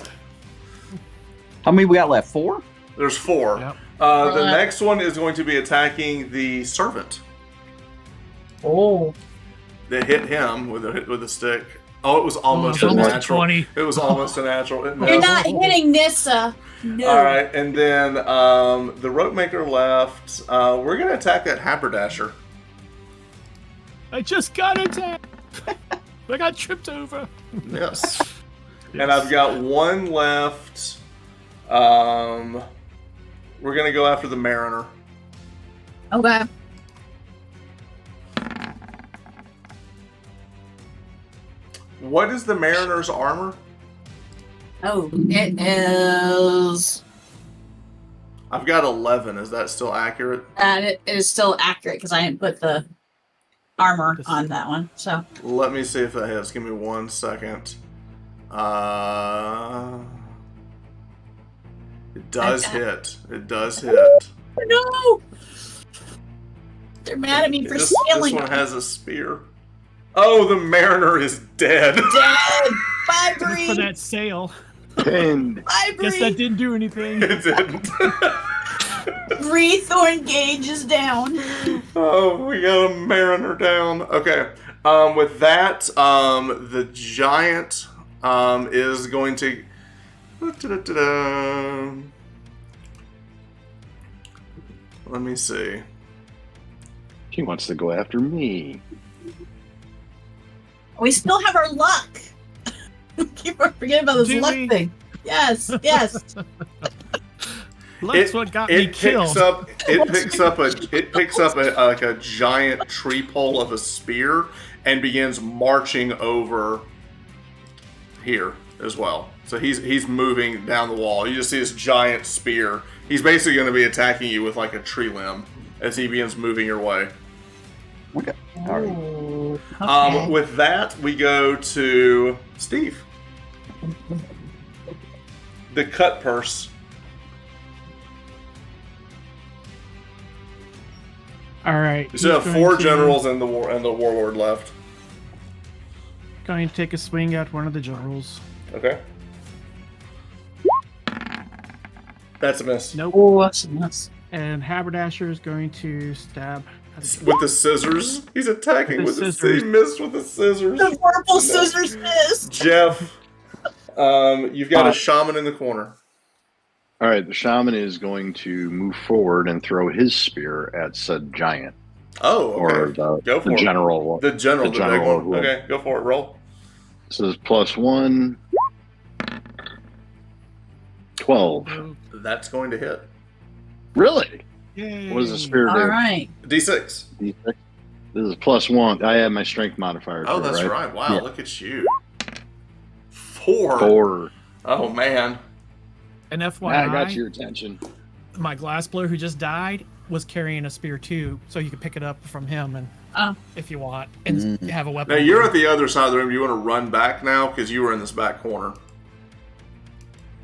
How many we got left? 4? There's 4. Yep. The next one is going to be attacking the servant Oh. that hit him with a stick. Oh, it was almost Oh, a it's almost a natural. 20. It was almost a natural. It You're missed. not hitting Nissa. No. All right, and then the rope maker left. We're gonna attack that haberdasher. I just got attacked. I got tripped over. Yes. And I've got one left. We're gonna go after the mariner. Okay. What is the mariner's armor? Oh, it is. I've got 11. Is that still accurate? And it is still accurate because I didn't put the armor on that one. So Let me see if that hits. Give me 1 second. It does hit. It does hit. no, they're mad at me for This stealing. one has a spear. Oh, the mariner is dead. Dead. Bye, For Bree. that sale. Pinned. Bye, Guess that Bree. didn't do anything. It didn't. Bree Thorn Gauge is down. Oh, we got a mariner down. Okay. With that, the giant is going to. Let me see. He wants to go after me. We still have our luck. Keep on forgetting about this Do luck we? thing. Yes, yes. That's what got me It killed. picks up like a giant tree pole of a spear and begins marching over here as well. So he's moving down the wall. You just see this giant spear. He's basically going to be attacking you with like a tree limb as he begins moving your way. Okay. All right. Ooh, okay. With that, we go to Steve. The cut purse. All right. You still have he's 4 going to- generals and the warlord left. Going to take a swing at one of the generals. Okay. That's a miss. Nope. Oh, that's a mess. And Haberdasher is going to stab. With the scissors? He's attacking With with the the scissors. He missed with the scissors. The purple scissors missed. Jeff, you've got a shaman in the corner. All right, the shaman is going to move forward and throw his spear at said giant. Oh, Or okay. the, Go for the it. general. The general, the the big general one. who- Okay, go for it. Roll. This is +1. 12. That's going to hit. Really? Yay. What does the spear do? All right. D6. D6? This is +1. I have my strength modifier. Oh, to it, that's right. right. Wow, Yeah. look at you. 4. 4. Oh, man. And I FYI, got your attention. my glass blower who just died was carrying a spear too, so you can pick it up from him and Oh. if you want and Mm. have a weapon. Now, you're at the other side of the room. Do you want to run back now? Because you were in this back corner.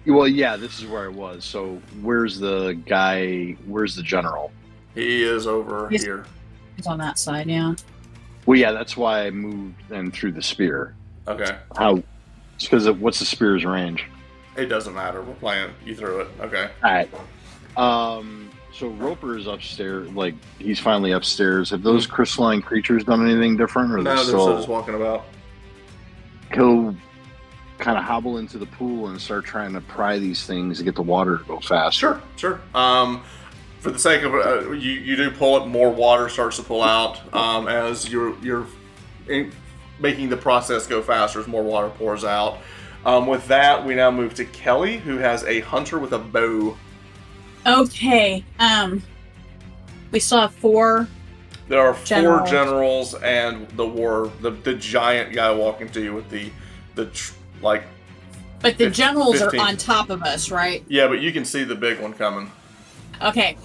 Well, yeah, this is where I was. So where's the guy? Where's the general? He is over He's- here. It's on that side, yeah. Well, yeah, that's why I moved and threw the spear. Okay. How? It's because of what's the spear's range? It doesn't matter. We're playing. You threw it. Okay. All right. So Roper is upstairs. Like he's finally upstairs. Have those crystalline creatures done anything different, or No, they're they're still still? just walking about. He'll kind of hobble into the pool and start trying to pry these things to get the water to go faster. Sure. For the sake of you do pull it. More water starts to pull out as you're making the process go faster as more water pours out. With that, we now move to Kelly, who has a hunter with a bow. Okay. We still have 4. There are 4 Generals. generals and the giant guy walking to you with like. But the generals 15. are on top of us, right? Yeah, but you can see the big one coming. Okay.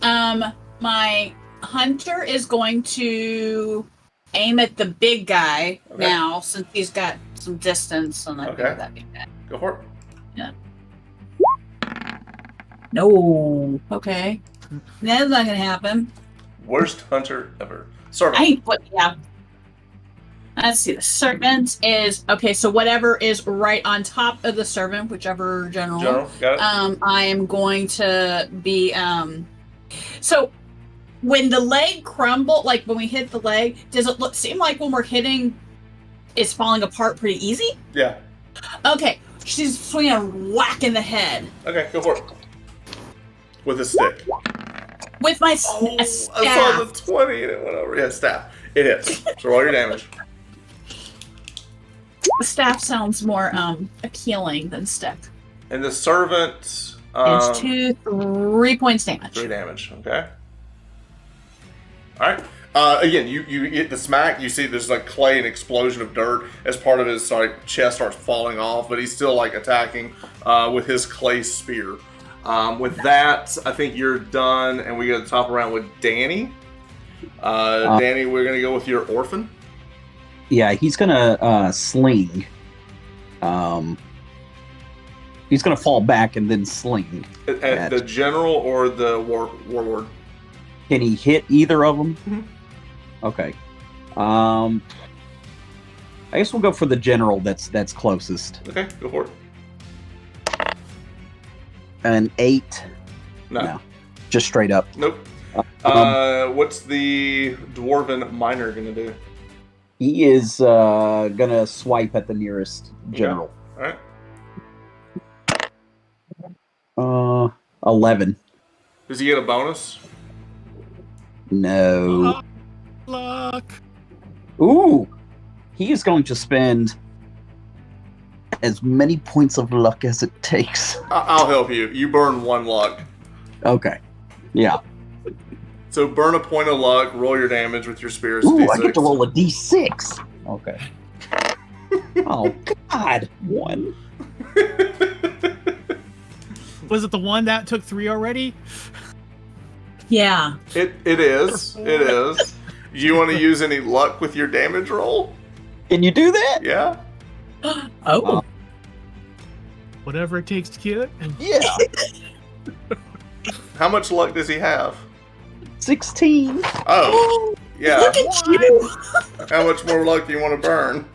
My hunter is going to aim at the big guy Okay. now, since he's got some distance on that, Okay. that big guy. Go for it. No. Okay. That's not gonna happen. Worst hunter ever. Sorry. I ain't what yeah. Let's see. The servant is okay, so whatever is right on top of the servant, whichever general. General, got it? I am going to be so when the leg crumble, like when we hit the leg, does it seem like when we're hitting it's falling apart pretty easy? Yeah. Okay. She's swinging a whack in the head Okay, go for it. With a stick. with my I saw the staff. 20 and it went over. Yeah, staff. It hits. So roll your damage. The staff sounds more appealing than stick. And the servant. It's 3 points damage. 3 damage. Okay. All right. Again, you hit the smack. You see there's like clay and explosion of dirt as part of his like chest starts falling off, but he's still like attacking with his clay spear. With that, I think you're done, and we go to top around with Danny. Danny, we're gonna go with your orphan. Yeah, he's gonna sling. He's gonna fall back and then sling. At the general or the warlord? Can he hit either of them? Mhm. Okay. I guess we'll go for the general. That's closest. Okay, go for it. An 8. No. Just straight up. Nope. What's the dwarven miner gonna do? He is gonna swipe at the nearest general. All right. 11. Does he get a bonus? No. Luck. Ooh. He is going to spend as many points of luck as it takes. I'll help you. You burn 1 luck. Okay. Yeah. So burn a point of luck. Roll your damage with your spears. Ooh, D6. I get to roll a d6. Okay. Oh God. 1. Was it the one that took 3 already? Yeah. It is. It is. You want to use any luck with your damage roll? Can you do that? Yeah. Oh. Whatever it takes to kill it. Yeah. How much luck does he have? 16. Oh, yeah. Look at you. How much more luck do you want to burn?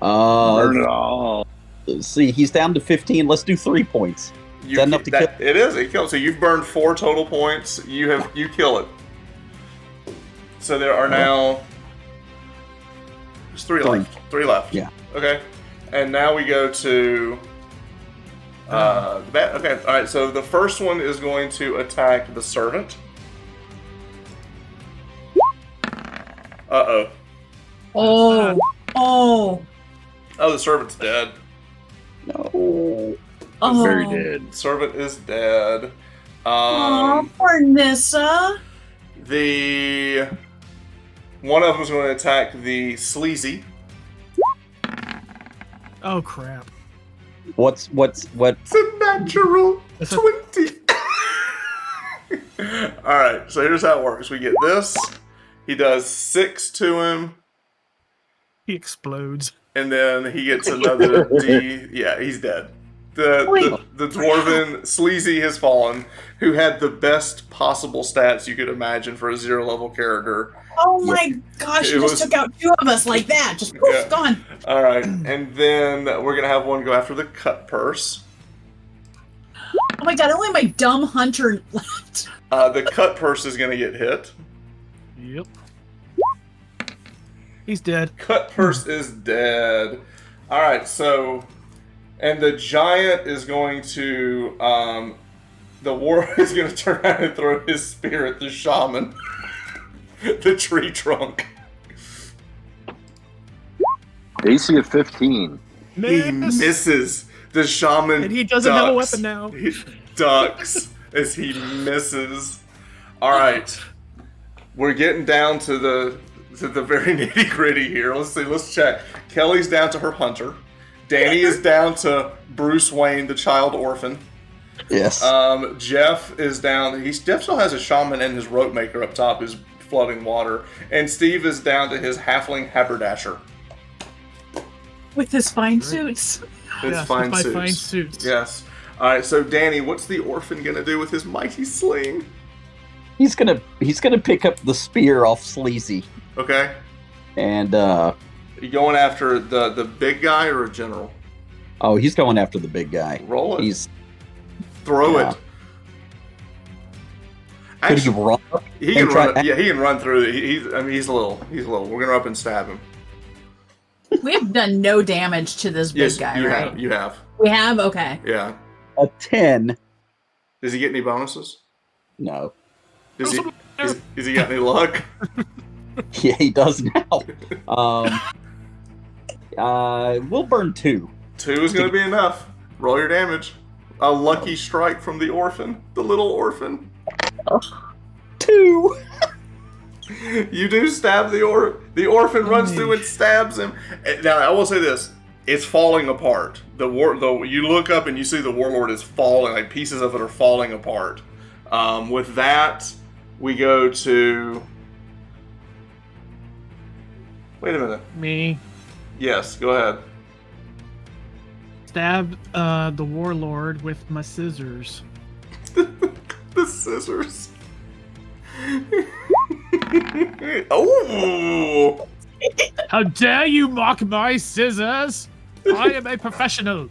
Burn it all. Let's see, he's down to 15. Let's do 3 points. Is that enough to kill? It is. It kills. So you've burned 4 total points. You kill it. So there are now there's 3 3. left. 3 left. Yeah. Okay. And now we go to the bat. Okay. All right. So the first one is going to attack the servant. Uh-oh. Oh. Oh. Oh, the servant's dead. No. Oh. Very dead. Servant is dead. Oh, poor Nissa. The one of them is going to attack the sleazy. Oh crap. What? It's a natural It's a- 20. All right, so here's how it works. We get this. He does 6 to him, He explodes. and then he gets another D. Yeah, he's dead. The dwarven sleazy has fallen, who had the best possible stats you could imagine for a 0 level character. Oh my gosh, It you just was- took out 2 of us like that. Just poof, Yeah. gone. All right, and then we're gonna have one go after the cut purse. Oh my god, only my dumb hunter left. The cut purse is gonna get hit. Yep. He's dead. Cut purse is dead. All right, so, and the giant is going to, the warrior is going to turn around and throw his spear at the shaman, the tree trunk. AC of 15. He Miss. misses. The shaman And he doesn't have a ducks. weapon now. He ducks as he misses. All right, we're getting down to the very nitty gritty here. Let's see. Let's check. Kelly's down to her hunter. Danny is down to Bruce Wayne, the child orphan. Yes. Jeff is down. Jeff still has a shaman and his rope maker up top, who's flooding water. And Steve is down to his halfling haberdasher. With his fine suits. His Yes, fine with my suits. fine suits. Yes. All right. So Danny, what's the orphan gonna do with his mighty sling? he's gonna pick up the spear off Sleazy Okay. and You going after the big guy or a general? oh, he's going after the big guy. Roll it. He's Throw yeah. it. could he Actually, run up? he can and try- run. Yeah, he can run through. He's little. He's little. We're gonna up and stab him. We have done no damage to this big Yes, guy, you right? have. You have. We have? Okay. Yeah. A 10. Does he get any bonuses? No. Does he? Is he got any luck? Yeah, he does now. We'll burn 2. 2 is going to be enough. Roll your damage. A lucky strike from the orphan, the little orphan. 2. You do stab the orphan runs through and stabs him. Now I will say this: it's falling apart. You look up and you see the warlord is falling, like pieces of it are falling apart. With that, we go to. Wait a minute. Me. Yes, go ahead. Stab the warlord with my scissors. The scissors. Oh! How dare you mock my scissors? I am a professional.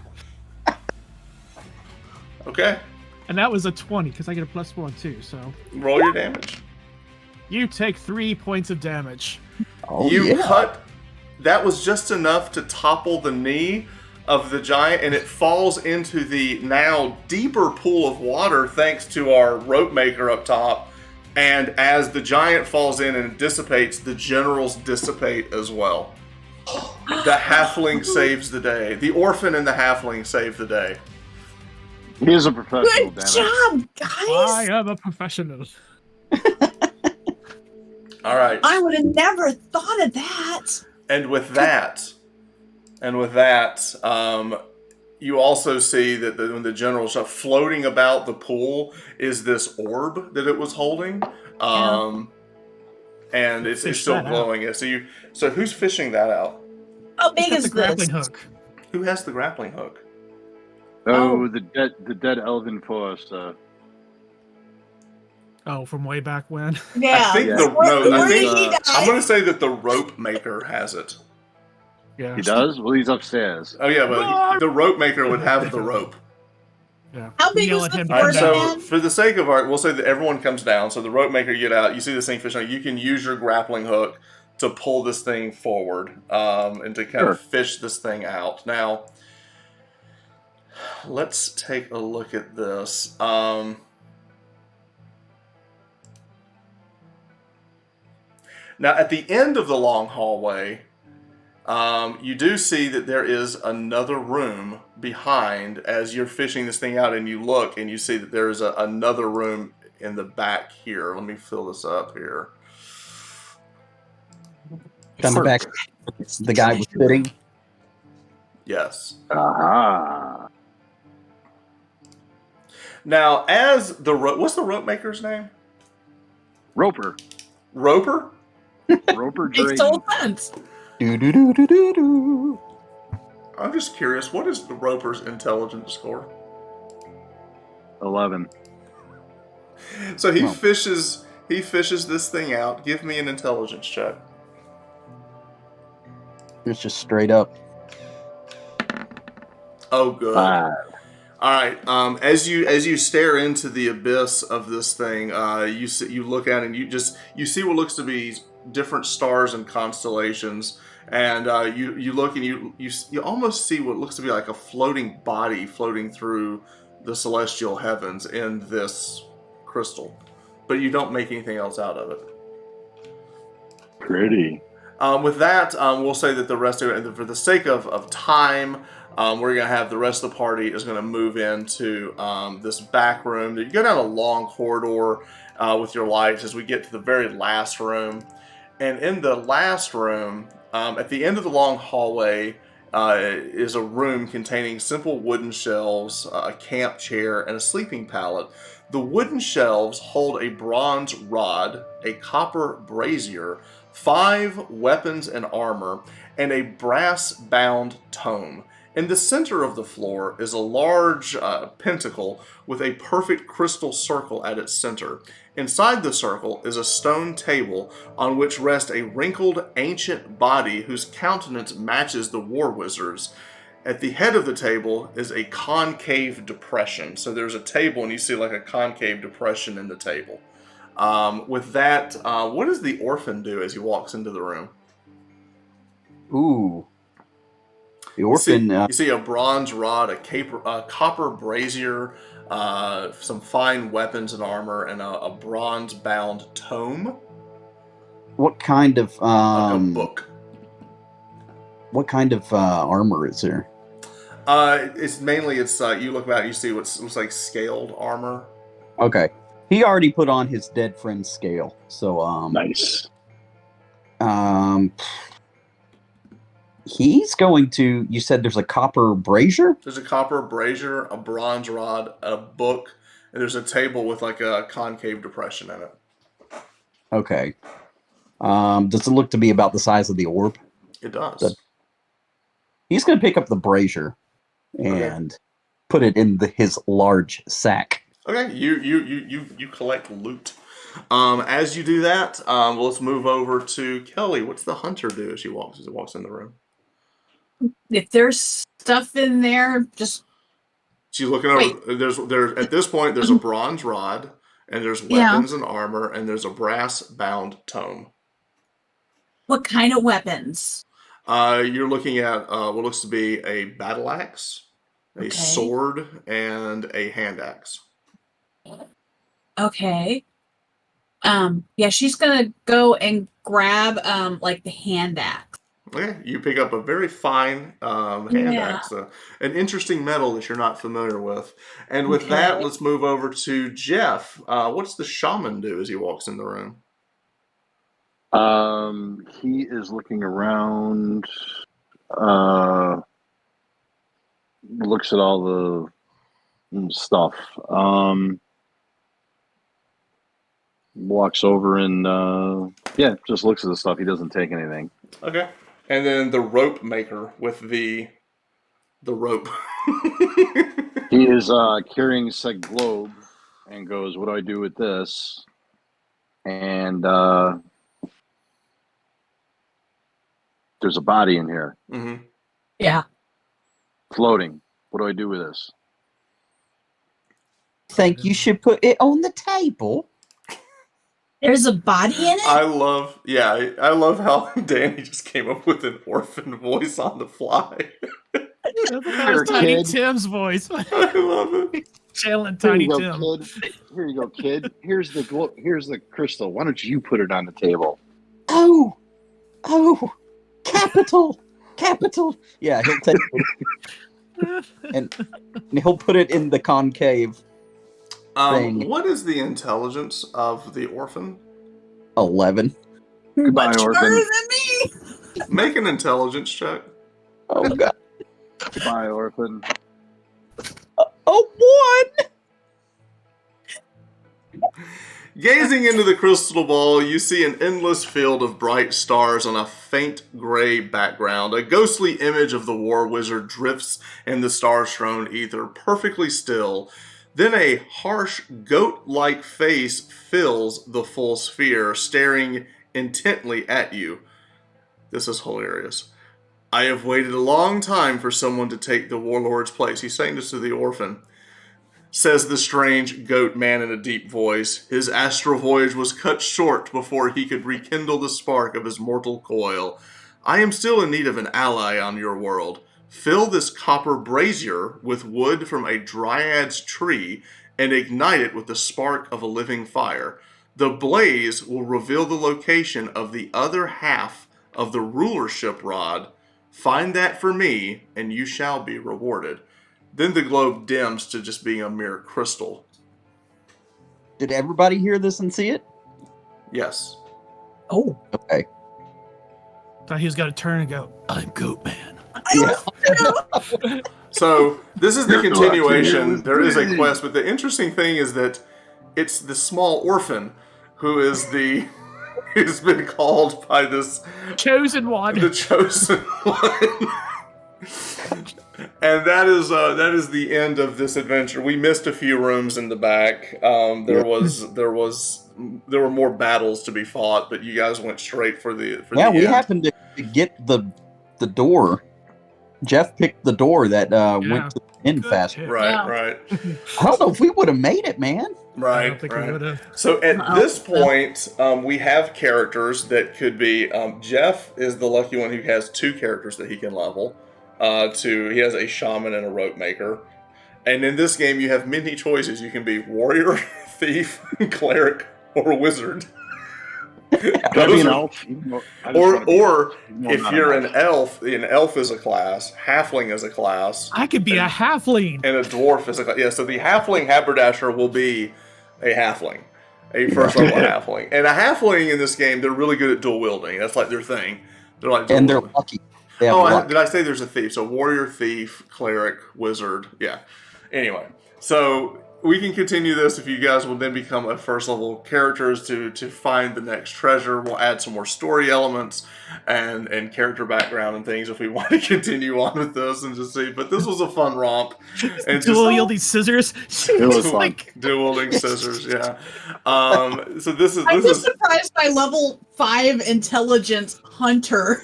Okay, And that was a 20 because I get a +1 too. So roll your damage. you take 3 points of damage. Oh, You yeah. cut. That was just enough to topple the knee of the giant, and it falls into the now deeper pool of water thanks to our rope maker up top. And as the giant falls in and dissipates, the generals dissipate as well. The halfling saves the day. The orphan and the halfling save the day. He is a professional, Good damn it. job, I guys! am a professional. All right. I would have never thought of that. And with that, you also see that when the general shot floating about the pool is this orb that it was holding, and it's Fish still that out. glowing. Yeah. So who's fishing that out? How big That's is the grappling this? hook. Who has the grappling hook? Oh, the dead elven forester. Oh, from way back when. Yeah. I think Yeah. Where did he die? I'm going to say that the rope maker has it. Yeah. He does? Well, he's upstairs. Oh yeah, but the rope maker would have the rope. Yeah. How big Yell was at the him to All right, come first down. so man? for the sake of art, we'll say that everyone comes down. So the rope maker, you get out. You see this thing fishing. You can use your grappling hook to pull this thing forward and to kind of fish this thing out. Now, let's take a look at this. Now, at the end of the long hallway, you do see that there is another room behind as you're fishing this thing out, and you look and you see that there is another room in the back here. Let me fill this up here. Come back. The guy was sitting. Yes. Aha. Now, as what's the rope maker's name? Roper. Roper? Roper Makes Drayton. total sense. Do do do do do do. I'm just curious. What is the Roper's intelligence score? 11. So he Oh. fishes this thing out. Give me an intelligence check. It's just straight up. Oh, good. 5. All right. As you stare into the abyss of this thing, you look at it and you see what looks to be different stars and constellations, and you look and you almost see what looks to be like a floating body floating through the celestial heavens in this crystal, but you don't make anything else out of it. Pretty. With that, we'll say that the rest of it, for the sake of time, we're going to have the rest of the party is going to move into this back room. You go down a long corridor with your lights as we get to the very last room. And in the last room, at the end of the long hallway, is a room containing simple wooden shelves, a camp chair, and a sleeping pallet. The wooden shelves hold a bronze rod, a copper brazier, 5 weapons and armor, and a brass-bound tome. In the center of the floor is a large pentacle with a perfect crystal circle at its center. Inside the circle is a stone table on which rests a wrinkled ancient body whose countenance matches the war wizard's. At the head of the table is a concave depression. So there's a table and you see like a concave depression in the table. With that, what does the orphan do as he walks into the room? Ooh. The orphan. You see a bronze rod, a copper brazier, some fine weapons and armor, and a bronze-bound tome, What kind of like a book. What kind of armor is there? It's you look back, you see what looks like scaled armor. Okay. He already put on his dead friend's scale. So Nice. he's going to, you said there's a copper brazier? There's a copper brazier, a bronze rod, a book, and there's a table with like a concave depression in it. Okay. Does it look to be about the size of the orb? It does. He's going to pick up the brazier and put it in his large sack. Okay, you collect loot. As you do that, let's move over to Kelly. What's the hunter do as he walks in the room? If there's stuff in there, just She's looking over. There's at this point there's a bronze rod, and there's weapons and armor, and there's a brass bound tome. what kind of weapons? You're looking at what looks to be a battle axe, a sword, and a hand axe. Okay. Yeah, she's gonna go and grab like the hand axe. Okay, you pick up a very fine hand axe, an interesting metal that you're not familiar with. And with that, let's move over to Jeff. What's the shaman do as he walks in the room? He is looking around, looks at all the stuff. Walks over and just looks at the stuff. He doesn't take anything. Okay. And then the rope maker with the rope. He is carrying said globe and goes, "What do I do with this?" And there's a body in here, Mm-hmm. Yeah. floating. What do I do with this? Think you should put it on the table. There's a body in it? I love how Danny just came up with an orphan voice on the fly. That was Tiny Tim's voice. I love it. Channeling Tiny Here you Tim. go, kid. Here you go, kid. Here's the crystal. Why don't you put it on the table? Oh, capital. Yeah, he'll take it and he'll put it in the concave thing. What is the intelligence of the orphan? 11. Goodbye, Much orphan. harder than me. Make an intelligence check. Oh god. Goodbye, orphan. Oh, 1. Gazing into the crystal ball, you see an endless field of bright stars on a faint gray background. A ghostly image of the war wizard drifts in the star-strewn ether, perfectly still. Then a harsh, goat-like face fills the full sphere, staring intently at you. This is hilarious. I have waited a long time for someone to take the warlord's place. He's saying this to the orphan. Says the strange goat man in a deep voice. His astral voyage was cut short before he could rekindle the spark of his mortal coil. I am still in need of an ally on your world. Fill this copper brazier with wood from a dryad's tree and ignite it with the spark of a living fire. The blaze will reveal the location of the other half of the rulership rod. Find that for me, and you shall be rewarded. Then the globe dims to just being a mere crystal. Did everybody hear this and see it? Yes. Oh. Okay. Thought he was going to turn and go, "I'm Goat Man." Yeah. So this is the You're continuation. lucky. There is a quest, but the interesting thing is that it's the small orphan who is who's been called by this Chosen one. the chosen one. And that is the end of this adventure. We missed a few rooms in the back. There were more battles to be fought, but you guys went straight for the Yeah, we end. happened to get the door. Jeff picked the door that went to the end Good faster. shit. Right, Yeah. right, I don't know if we would have made it, man. I right, don't think we right. would have. So at Uh-oh. this point, we have characters that could be. Jeff is the lucky one who has 2 characters that he can level. he has a shaman and a rope maker. And in this game, you have many choices. You can be warrior, thief, cleric, or wizard. Can I be an elf? Or if you're an elf is a class, halfling is a class, I could be a halfling. and a dwarf is a class. Yeah, so the halfling haberdasher will be a halfling, a first level halfling. And a halfling in this game, they're really good at dual wielding. That's like their thing. They're like dual And they're wielding. lucky. They have Oh, luck. did I say there's a thief? So warrior, thief, cleric, wizard. Yeah. Anyway, so we can continue this if you guys will then become a first level characters to find the next treasure. We'll add some more story elements and character background and things if we want to continue on with this and just see. But this was a fun romp. And Dual wielding scissors. It was fun. like dueling scissors. Yeah. So this I'm just is surprised by level 5 intelligence hunter.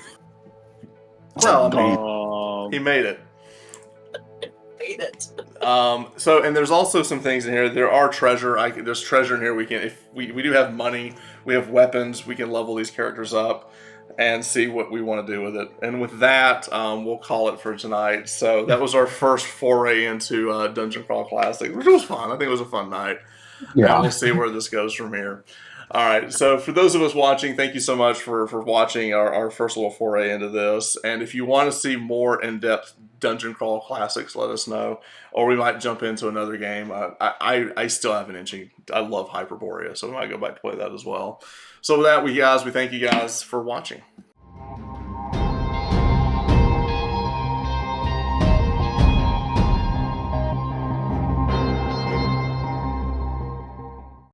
well. I mean, he made it. Hate it. So and there's also some things in here. There are treasure. There's treasure in here. We can if we do have money. We have weapons. We can level these characters up and see what we want to do with it. And with that, we'll call it for tonight. So that was our first foray into Dungeon Crawl Classic, which was fun. I think it was a fun night. And we'll see where this goes from here. All right. So for those of us watching, thank you so much for watching our first little foray into this. And if you want to see more in-depth Dungeon Crawl Classics, let us know. Or we might jump into another game. I still have an itching. I love Hyperborea, so we might go back to play that as well. So with that, we thank you guys for watching.